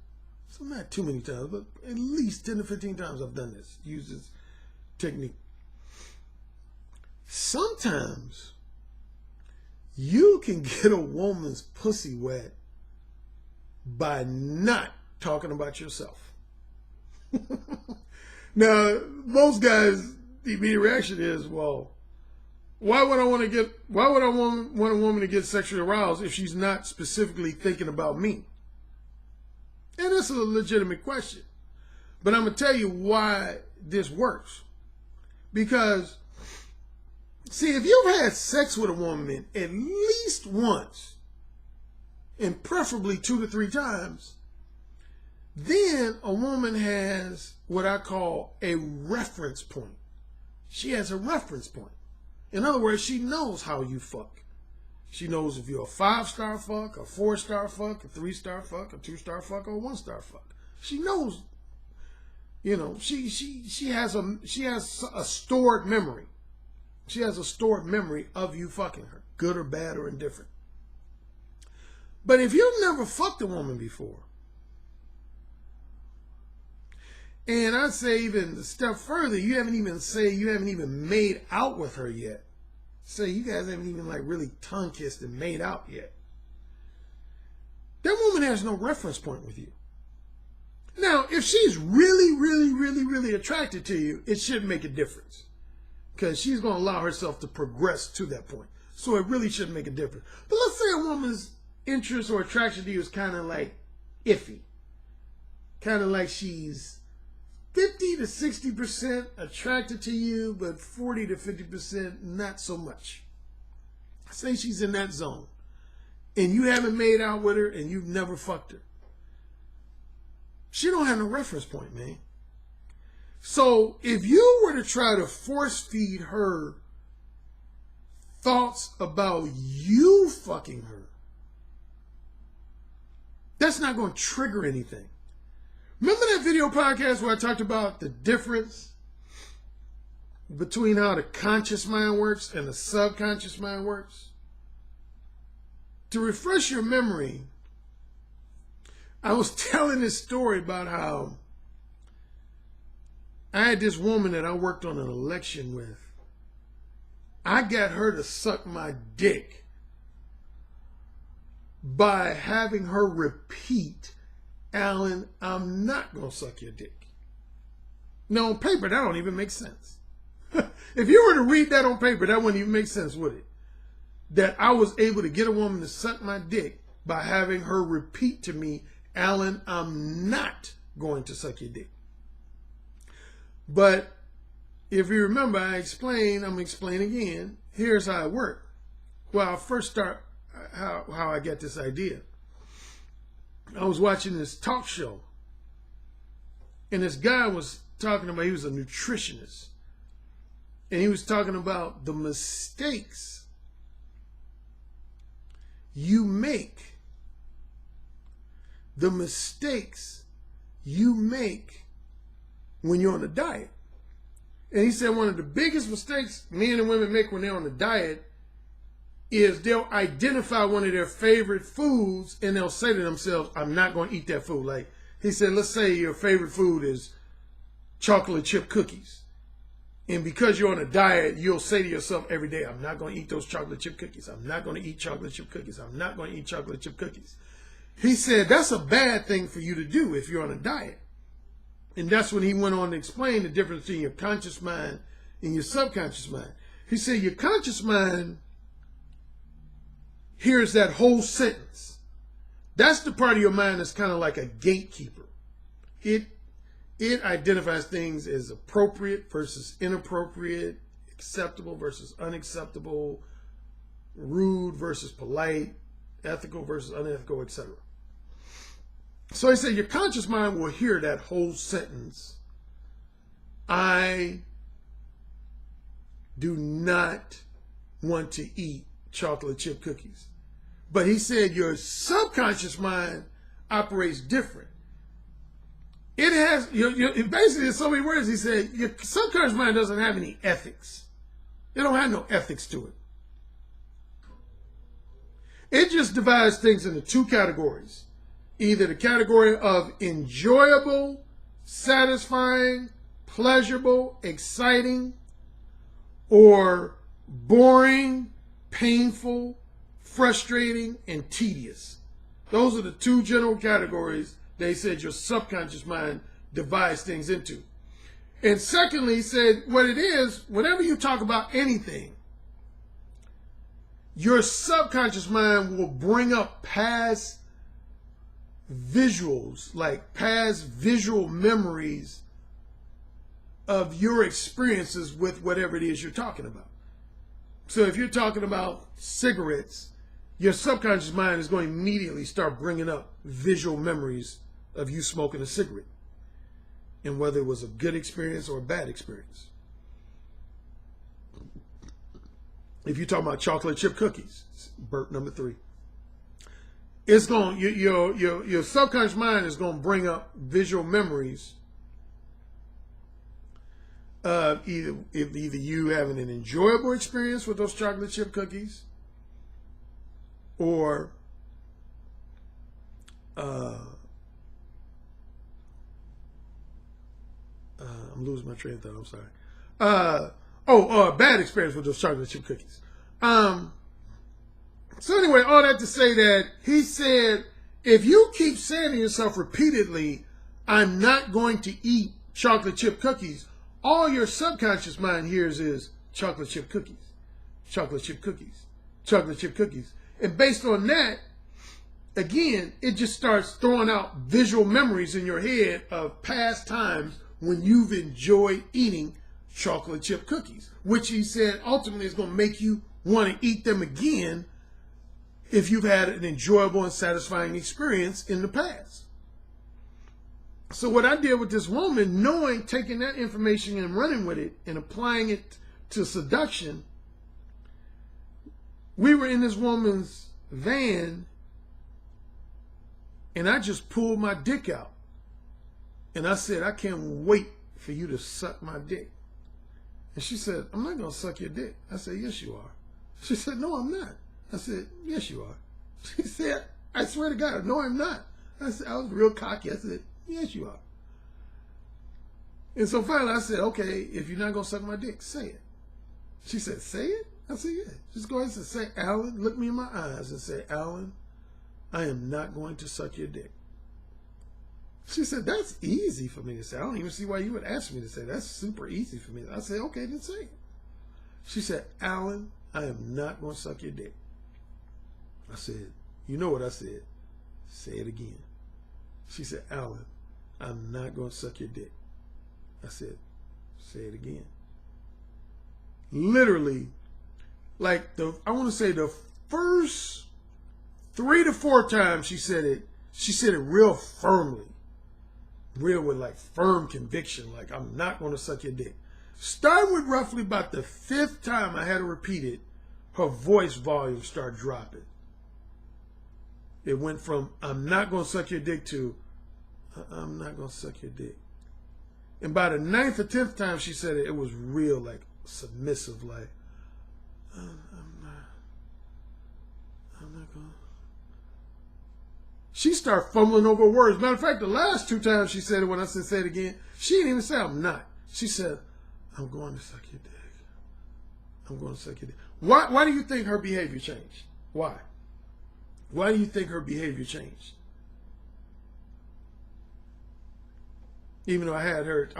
So not too many times, but at least 10 to 15 times I've done this, used this technique. Sometimes you can get a woman's pussy wet by not talking about yourself. Now, most guys, the immediate reaction is, well, why would I want a woman to get sexually aroused if she's not specifically thinking about me? And that's a legitimate question. But I'm going to tell you why this works. Because, see, if you've had sex with a woman at least once, and preferably 2 to 3 times, then a woman has what I call a reference point. She has a reference point. In other words, she knows how you fuck. She knows if you're a 5-star fuck, a 4-star fuck, a 3-star fuck, a 2-star fuck, or a 1-star fuck. She knows, you know, she has a stored memory. She has a stored memory of you fucking her, good or bad or indifferent. But if you've never fucked a woman before, and I'd say even a step further, you haven't even made out with her yet. Say you guys haven't even like really tongue kissed and made out yet. That woman has no reference point with you. Now, if she's really attracted to you, it shouldn't make a difference. Because she's going to allow herself to progress to that point. So it really shouldn't make a difference. But let's say a woman's interest or attraction to you is kind of like iffy. Kind of like she's 50 to 60% attracted to you, but 40 to 50% not so much. Say she's in that zone, and you haven't made out with her, and you've never fucked her. She don't have no reference point, man. So if you were to try to force feed her thoughts about you fucking her, that's not going to trigger anything. Remember that video podcast where I talked about the difference between how the conscious mind works and the subconscious mind works? To refresh your memory, I was telling this story about how I had this woman that I worked on an election with. I got her to suck my dick by having her repeat, "Alan, I'm not going to suck your dick." Now, on paper, that don't even make sense. If you were to read that on paper, that wouldn't even make sense, would it? That I was able to get a woman to suck my dick by having her repeat to me, "Alan, I'm not going to suck your dick." But if you remember, I'm going to explain again. Here's how it worked. Well, I'll first start how I got this idea. I was watching this talk show, and this guy was talking about, he was a nutritionist, and he was talking about the mistakes you make. The mistakes you make when you're on a diet. And he said one of the biggest mistakes men and women make when they're on a diet is they'll identify one of their favorite foods and they'll say to themselves, "I'm not going to eat that food." Like he said, let's say your favorite food is chocolate chip cookies. And because you're on a diet, you'll say to yourself every day, "I'm not going to eat those chocolate chip cookies. I'm not going to eat chocolate chip cookies. I'm not going to eat chocolate chip cookies." He said that's a bad thing for you to do if you're on a diet. And that's when he went on to explain the difference between your conscious mind and your subconscious mind. He said your conscious mind hears that whole sentence. That's the part of your mind that's kind of like a gatekeeper. It identifies things as appropriate versus inappropriate, acceptable versus unacceptable, rude versus polite, ethical versus unethical, etc. So he said your conscious mind will hear that whole sentence. "I do not want to eat chocolate chip cookies." But he said your subconscious mind operates different. It has, basically in so many words, he said your subconscious mind doesn't have any ethics. It don't have no ethics to it. It just divides things into 2 categories. Either the category of enjoyable, satisfying, pleasurable, exciting, or boring, painful, frustrating, and tedious. Those are the 2 general categories they said your subconscious mind divides things into. And secondly, he said what it is, whenever you talk about anything, your subconscious mind will bring up past visuals, like past visual memories of your experiences with whatever it is you're talking about. So if you're talking about cigarettes, your subconscious mind is going to immediately start bringing up visual memories of you smoking a cigarette, and whether it was a good experience or a bad experience. If you're talking about chocolate chip cookies, burp number 3, it's going your subconscious mind is going to bring up visual memories of either you having an enjoyable experience with those chocolate chip cookies, or I'm losing my train of thought. I'm sorry. A bad experience with those chocolate chip cookies. So anyway, all that to say that he said, if you keep saying to yourself repeatedly, I'm not going to eat chocolate chip cookies, all your subconscious mind hears is chocolate chip cookies, chocolate chip cookies, chocolate chip cookies. And based on that, again, it just starts throwing out visual memories in your head of past times when you've enjoyed eating chocolate chip cookies, which he said ultimately is going to make you want to eat them again if you've had an enjoyable and satisfying experience in the past. So what I did with this woman, taking that information and running with it and applying it to seduction, we were in this woman's van and I just pulled my dick out. And I said, I can't wait for you to suck my dick. And she said, I'm not going to suck your dick. I said, yes, you are. She said, no, I'm not. I said, yes, you are. She said, I swear to God, no, I'm not. I said, I was real cocky. I said, yes, you are. And so finally I said, okay, if you're not going to suck my dick, say it. She said, say it? I said, yeah. Just go ahead and say, Alan, look me in my eyes and say, Alan, I am not going to suck your dick. She said, that's easy for me to say. I don't even see why you would ask me to say that. That's super easy for me. I said, okay, then say it. She said, Alan, I am not going to suck your dick. I said, you know what I said? Say it again. She said, Alan, I'm not going to suck your dick. I said, say it again. Literally, like I want to say the first 3 to 4 times she said it real firmly. Real with like firm conviction, like I'm not going to suck your dick. Starting with roughly about the 5th time I had to repeat it, her voice volume started dropping. It went from I'm not going to suck your dick to I'm not going to suck your dick. And by the 9th or 10th time she said it, it was real, like submissive, like I'm not going to. She started fumbling over words. Matter of fact, the last 2 times she said it, when I said say it again, she didn't even say I'm not. She said, I'm going to suck your dick. I'm going to suck your dick. Why do you think her behavior changed? Why? Why do you think her behavior changed? Even though I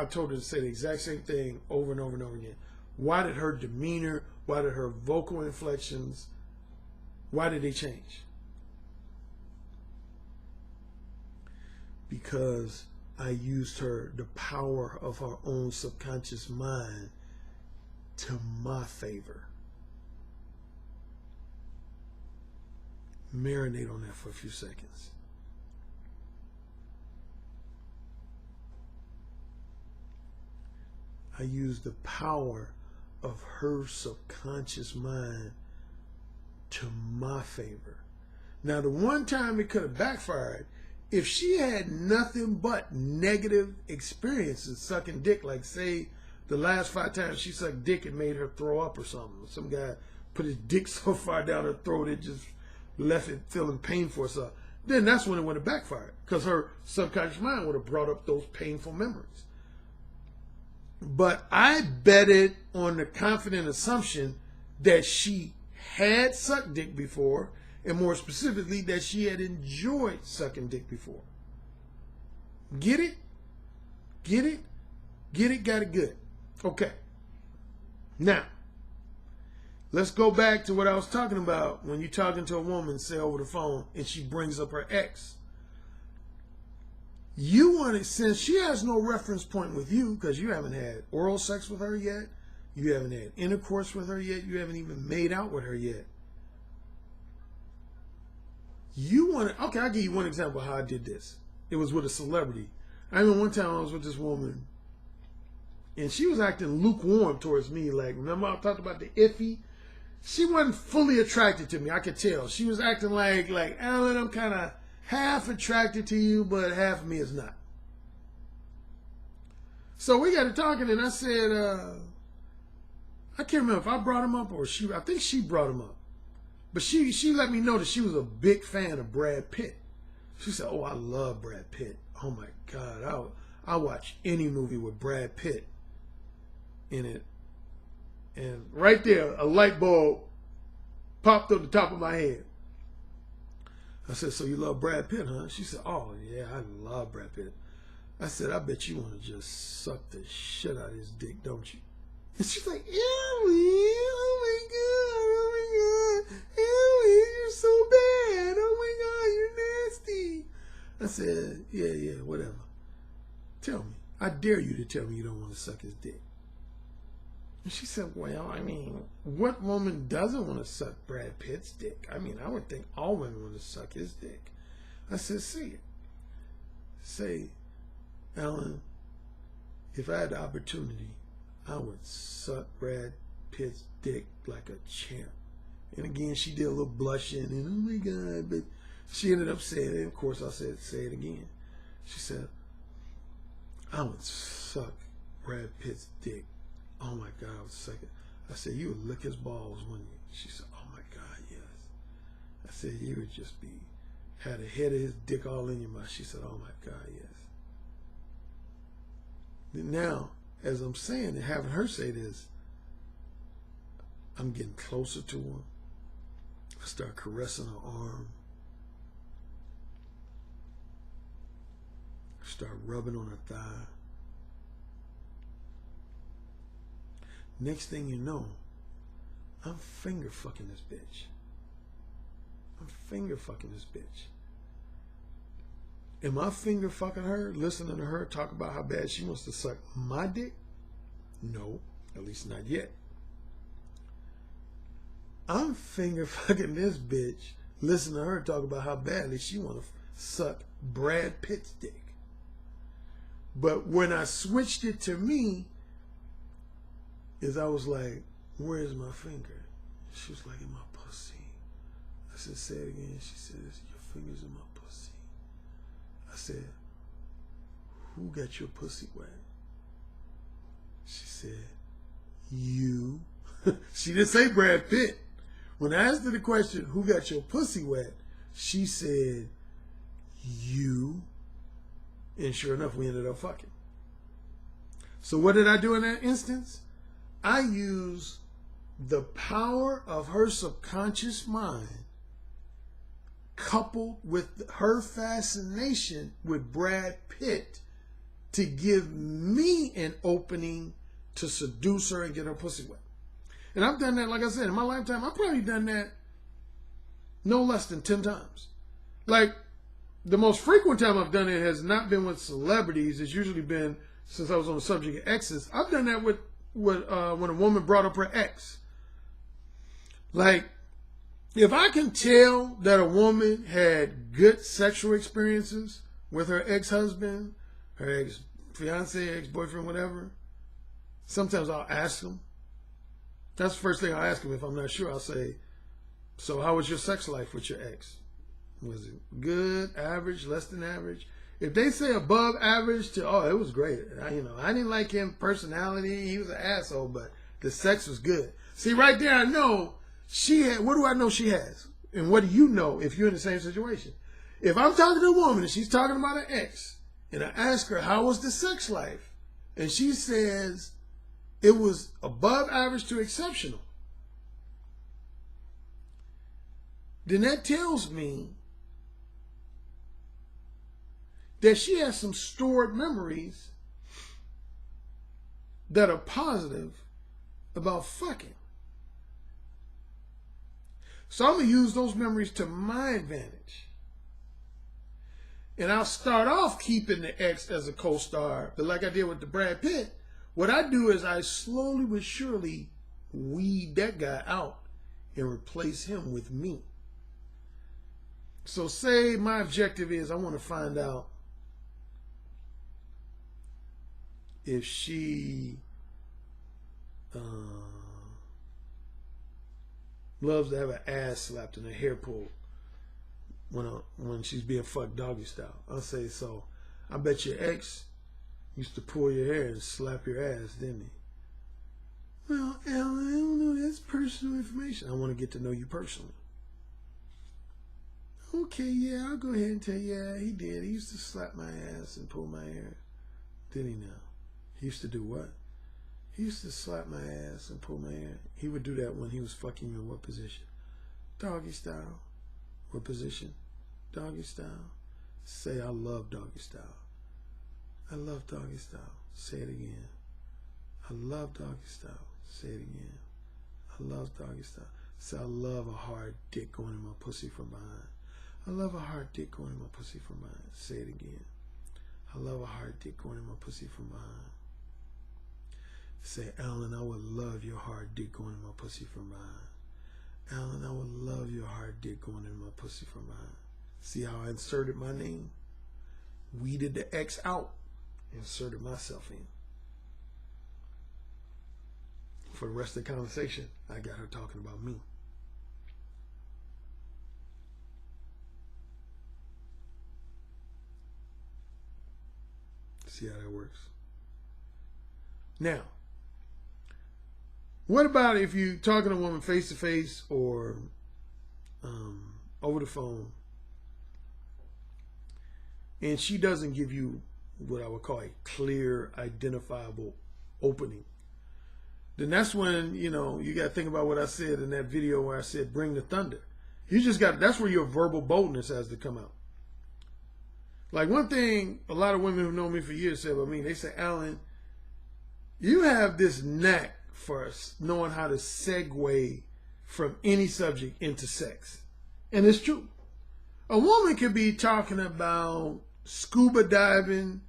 told her to say the exact same thing over and over and over again. Why did her demeanor, why did her vocal inflections, why did they change? Because I used the power of her own subconscious mind to my favor. Marinate on that for a few seconds. I used the power of her subconscious mind to my favor. Now, the one time it could have backfired, if she had nothing but negative experiences sucking dick, like say the last 5 times she sucked dick, it made her throw up or something. Some guy put his dick so far down her throat it just left it feeling painful or something. Then that's when it would have backfired, because her subconscious mind would have brought up those painful memories. But I betted on the confident assumption that she had sucked dick before, and more specifically, that she had enjoyed sucking dick before. Get it? Get it? Get it? Got it good. Okay. Now, let's go back to what I was talking about when you're talking to a woman, say over the phone, and she brings up her ex. You want it, since she has no reference point with you because you haven't had oral sex with her yet, you haven't had intercourse with her yet, you haven't even made out with her yet. You want it, okay, I'll give you one example of how I did this. It was with a celebrity. I remember one time I was with this woman and she was acting lukewarm towards me. Like, remember I talked about the iffy? She wasn't fully attracted to me. I could tell. She was acting like Alan, I'm kind of half attracted to you, but half of me is not. So we got to talking, and I said, I can't remember if I brought him up or she. I think she brought him up, but she let me know that she was a big fan of Brad Pitt. She said, "Oh, I love Brad Pitt. Oh my God, I watch any movie with Brad Pitt in it." And right there, a light bulb popped up the top of my head. I said, "So you love Brad Pitt, huh?" She said, "Oh, yeah, I love Brad Pitt." I said, "I bet you want to just suck the shit out of his dick, don't you?" And she's like, "Ew, oh my God, ew, you're so bad. Oh my God, you're nasty." I said, yeah, whatever. Tell me. I dare you to tell me you don't want to suck his dick. And she said, "Well, I mean, what woman doesn't want to suck Brad Pitt's dick? I mean, I would think all women want to suck his dick." I said, "See it. Say, Alan, if I had the opportunity, I would suck Brad Pitt's dick like a champ." And again, she did a little blushing and, "Oh my God," but she ended up saying it. Of course, I said, "Say it again." She said, "I would suck Brad Pitt's dick. Oh my God, I would suck it." I said, "You would lick his balls, wouldn't you?" She said, "Oh my God, yes." I said, "You would just had the head of his dick all in your mouth." She said, "Oh my God, yes." Now, as I'm saying and having her say this, I'm getting closer to her. I start caressing her arm. I start rubbing on her thigh. Next thing you know, I'm finger fucking this bitch. I'm finger fucking this bitch. Am I finger fucking her, listening to her talk about how bad she wants to suck my dick? No, at least not yet. I'm finger fucking this bitch, listening to her talk about how badly she want to suck Brad Pitt's dick. But when I switched it to me, is I was like, "Where's my finger?" She was like, "In my pussy." I said, "Say it again." She says, "Your finger's in my pussy." I said, "Who got your pussy wet?" She said, "You." She didn't say Brad Pitt. When I asked her the question, "Who got your pussy wet?" she said, "You." And sure enough, we ended up fucking. So what did I do in that instance? I used the power of her subconscious mind coupled with her fascination with Brad Pitt to give me an opening to seduce her and get her pussy wet. And I've done that, like I said, in my lifetime, I've probably done that no less than 10 times. Like, the most frequent time I've done it has not been with celebrities. It's usually been, since I was on the subject of exes, I've done that with when a woman brought up her ex. Like, if I can tell that a woman had good sexual experiences with her ex-husband, her ex-fiance, ex-boyfriend, whatever, sometimes I'll ask them. That's the first thing I'll ask them. If I'm not sure, I'll say, "So how was your sex life with your ex? Was it good, average, less than average?" If they say above average to, "Oh, it was great. I didn't like him personality. He was an asshole, but the sex was good." See, right there, I know she had, what do I know she has? And what do you know if you're in the same situation? If I'm talking to a woman and she's talking about an ex, and I ask her, "How was the sex life?" and she says, "It was above average to exceptional," then that tells me that she has some stored memories that are positive about fucking. So I'm going to use those memories to my advantage. And I'll start off keeping the ex as a co-star, but like I did with the Brad Pitt, what I do is I slowly but surely weed that guy out and replace him with me. So say my objective is I want to find out if she loves to have her ass slapped and her hair pulled when she's being fucked doggy style. I'll say, so I bet your ex used to pull your hair and slap your ass, didn't he? Well, Alan, I don't know. That's personal information. I want to get to know you personally. Okay, yeah, I'll go ahead and tell you, yeah, he did. He used to slap my ass and pull my hair. Did he now? He used to do what? He used to slap my ass and pull my hair. He would do that when he was fucking you in what position? Doggy style. What position? Doggy style. Say, I love doggy style. I love doggy style. Say it again. I love doggy style. Say it again. I love doggy style. Say, I love a hard dick going in my pussy from behind. I love a hard dick going in my pussy from behind. Say it again. I love a hard dick going in my pussy from behind. Say, Alan, I would love your hard dick going in my pussy from behind. Alan, I would love your hard dick going in my pussy from behind. See how I inserted my name? Weeded the X out. Inserted myself in. For the rest of the conversation, I got her talking about me. See how that works? Now, what about if you're talking to a woman face to face or over the phone and she doesn't give you what I would call a clear, identifiable opening? Then that's when, you got to think about what I said in that video where I said, bring the thunder. That's where your verbal boldness has to come out. Like one thing a lot of women who know me for years say about me, they say, Alan, you have this knack for knowing how to segue from any subject into sex. And it's true. A woman could be talking about scuba diving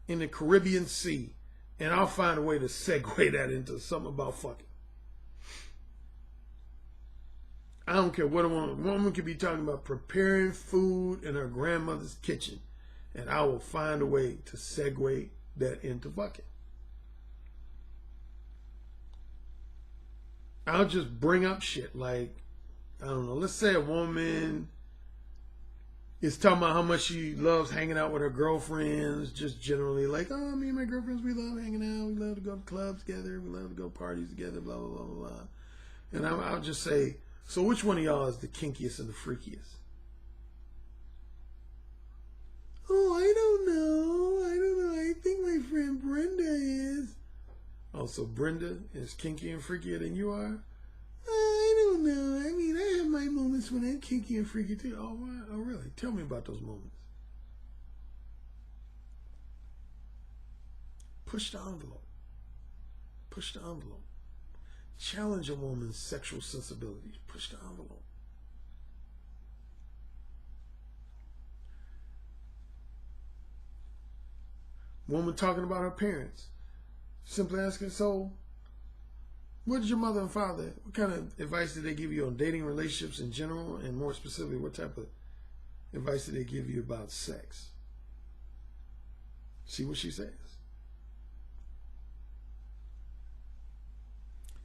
in the Caribbean Sea, and I'll find a way to segue that into something about fucking. I don't care what a woman could be talking about preparing food in her grandmother's kitchen, and I will find a way to segue that into fucking. I'll just bring up shit like, I don't know, let's say a woman is talking about how much she loves hanging out with her girlfriends, just generally like, oh, me and my girlfriends, we love hanging out, we love to go to clubs together, we love to go parties together, blah, blah, blah, blah, blah. And I'll just say, so which one of y'all is the kinkiest and the freakiest? Oh, I don't know. I think my friend Brenda is. Oh, so Brenda is kinky and freakier than you are? I don't know. I mean, I have my moments when I'm kinky and freaky too. Oh, wow. Oh, really? Tell me about those moments. Push the envelope. Push the envelope. Challenge a woman's sexual sensibilities. Push the envelope. Woman talking about her parents. Simply asking, so what did your mother and father, what kind of advice did they give you on dating, relationships in general, and more specifically, what type of advice did they give you about sex? See what she says.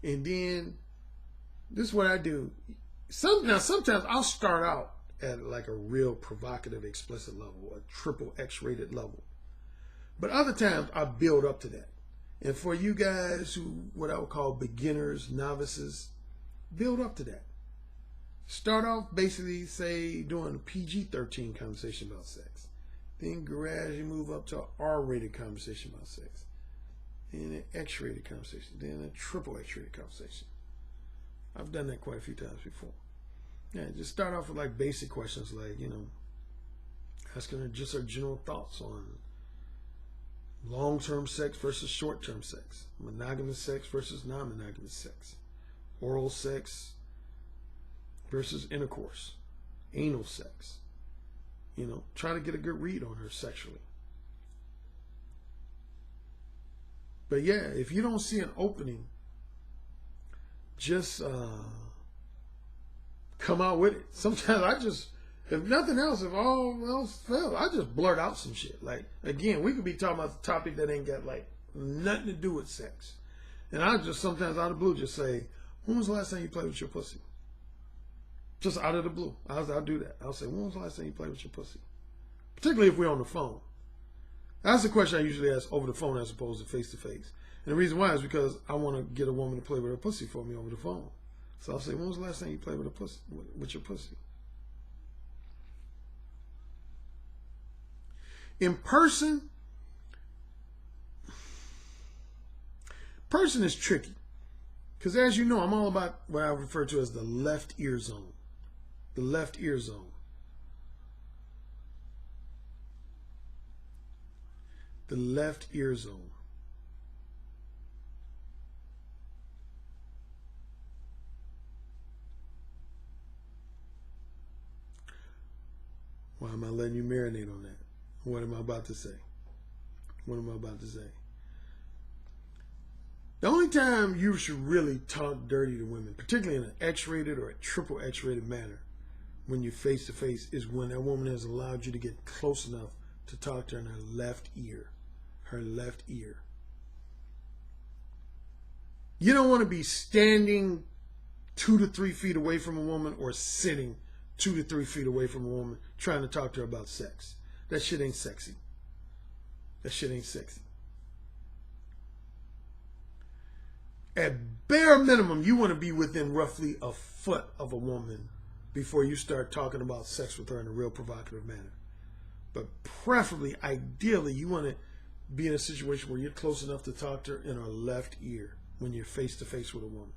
And then, this is what I do. Sometimes I'll start out at like a real provocative, explicit level, a triple X-rated level. But other times I build up to that. And for you guys who, what I would call beginners, novices, build up to that. Start off basically, say, doing a PG-13 conversation about sex. Then gradually move up to an R-rated conversation about sex. Then an X-rated conversation. Then a triple X-rated conversation. I've done that quite a few times before. Yeah, just start off with like basic questions like, asking her just her general thoughts on long-term sex versus short-term sex, monogamous sex versus non-monogamous sex, oral sex versus intercourse, anal sex, try to get a good read on her sexually. But yeah, if you don't see an opening, just come out with it. Sometimes if nothing else, if all else fails, I just blurt out some shit. Like, again, we could be talking about the topic that ain't got like nothing to do with sex. And I just sometimes out of the blue just say, when was the last time you played with your pussy? Just out of the blue. I'll do that. I'll say, when was the last time you played with your pussy? Particularly if we're on the phone. That's the question I usually ask over the phone as opposed to face to face. And the reason why is because I want to get a woman to play with her pussy for me over the phone. So I'll say, when was the last time you played with your pussy? In person is tricky. Because as you know, I'm all about what I refer to as the left ear zone. The left ear zone. The left ear zone. Why am I letting you marinate on that? What am I about to say? What am I about to say? The only time you should really talk dirty to women, particularly in an X-rated or a triple X-rated manner, when you're face to face, is when that woman has allowed you to get close enough to talk to her in her left ear. Her left ear. You don't want to be standing 2 to 3 feet away from a woman or sitting 2 to 3 feet away from a woman trying to talk to her about sex. That shit ain't sexy. That shit ain't sexy. At bare minimum, you want to be within roughly a foot of a woman before you start talking about sex with her in a real provocative manner. But preferably, ideally, you want to be in a situation where you're close enough to talk to her in her left ear when you're face to face with a woman.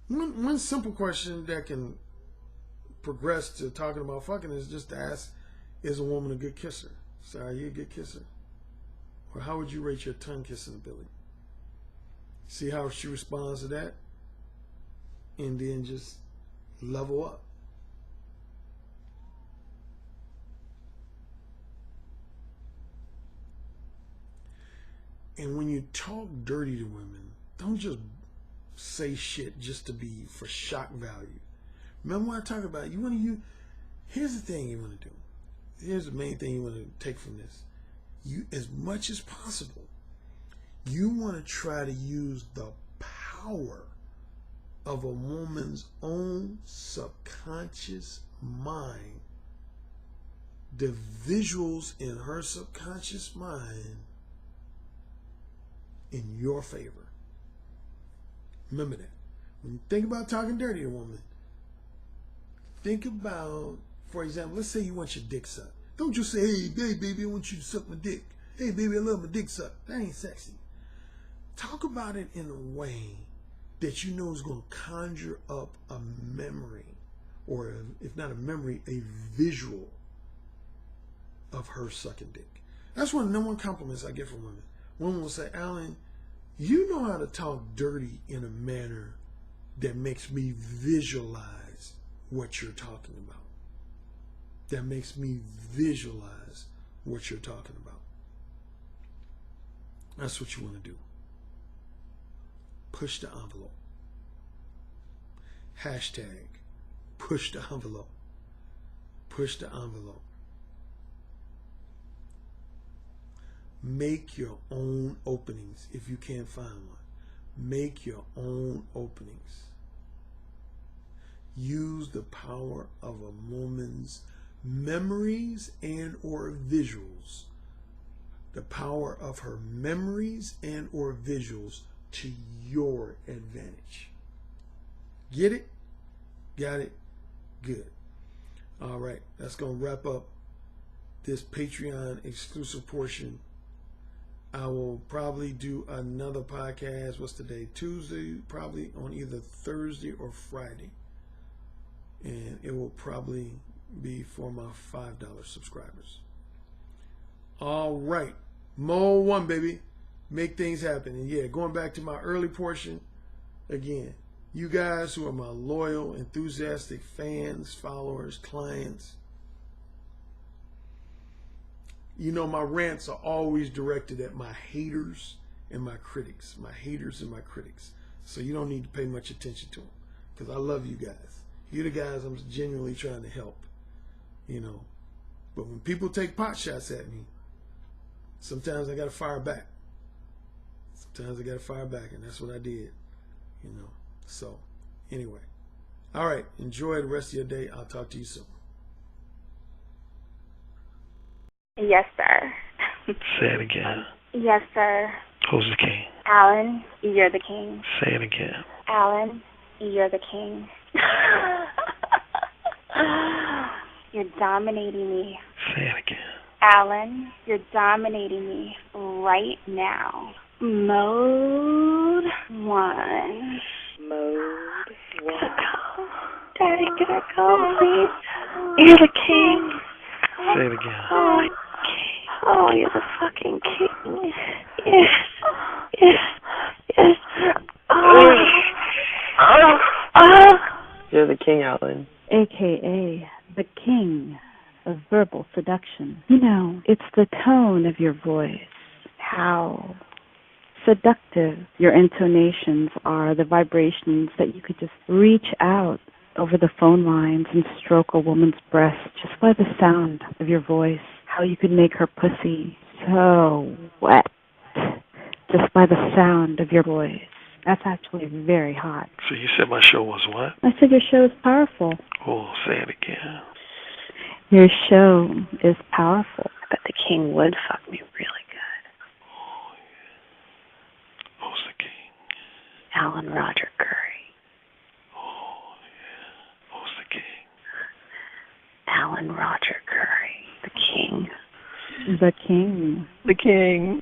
One simple question that can progress to talking about fucking is just to ask, is a woman a good kisser? So are you a good kisser? Or how would you rate your tongue kissing ability? See how she responds to that? And then just level up. And when you talk dirty to women, don't just say shit just to be for shock value. Remember what I talk about? You want to use. Here's the thing you want to do. Here's the main thing you want to take from this. You, as much as possible, you want to try to use the power of a woman's own subconscious mind, the visuals in her subconscious mind, in your favor. Remember that. When you think about talking dirty to a woman, think about, for example, let's say you want your dick sucked. Don't just say, hey, baby, I want you to suck my dick. Hey, baby, I love my dick sucked. That ain't sexy. Talk about it in a way that you know is going to conjure up a memory, or if not a memory, a visual of her sucking dick. That's one of the number one compliments I get from women. Women will say, Alan, you know how to talk dirty in a manner that makes me visualize what you're talking about. That makes me visualize what you're talking about. That's what you want to do. Push the envelope. Hashtag push the envelope. Push the envelope. Make your own openings if you can't find one. Make your own openings. Use the power of a woman's memories and or visuals. The power of her memories and or visuals to your advantage. Get it? Got it? Good. All right, that's going to wrap up this Patreon exclusive portion. I will probably do another podcast. What's today? Tuesday, probably on either Thursday or Friday. And it will probably be for my $5 subscribers. All right. Mode 1, baby. Make things happen. And yeah, going back to my early portion, again, You guys who are my loyal, enthusiastic fans, followers, clients, you know my rants are always directed at my haters and my critics. My haters and my critics. So you don't need to pay much attention to them, because I love you guys. You're the guys I'm genuinely trying to help, you know. But when people take pot shots at me, sometimes I got to fire back. Sometimes I got to fire back, and that's what I did, you know. So, anyway. All right. Enjoy the rest of your day. I'll talk to you soon. Yes, sir. Say it again. Yes, sir. Who's the king? Alan, you're the king. Say it again. Alan, you're the king. You're dominating me. Say it again. Alan, you're dominating me right now. Mode 1. Mode 1. Daddy, can I go, please? You're the king. Say it again. Oh, you're the fucking king. Yes. Yes. Yes. You're the king, Alan. AKA the king of verbal seduction. You know, it's the tone of your voice, how seductive your intonations are, the vibrations that you could just reach out over the phone lines and stroke a woman's breast just by the sound of your voice, how you could make her pussy so wet just by the sound of your voice. That's actually very hot. So you said my show was what? I said your show is powerful. Oh, say it again. Your show is powerful. I bet the king would fuck me really good. Oh, yeah. Who's the king? Alan Roger Currie. Oh, yeah. Who's the king? Alan Roger Currie. The king. The king. The king.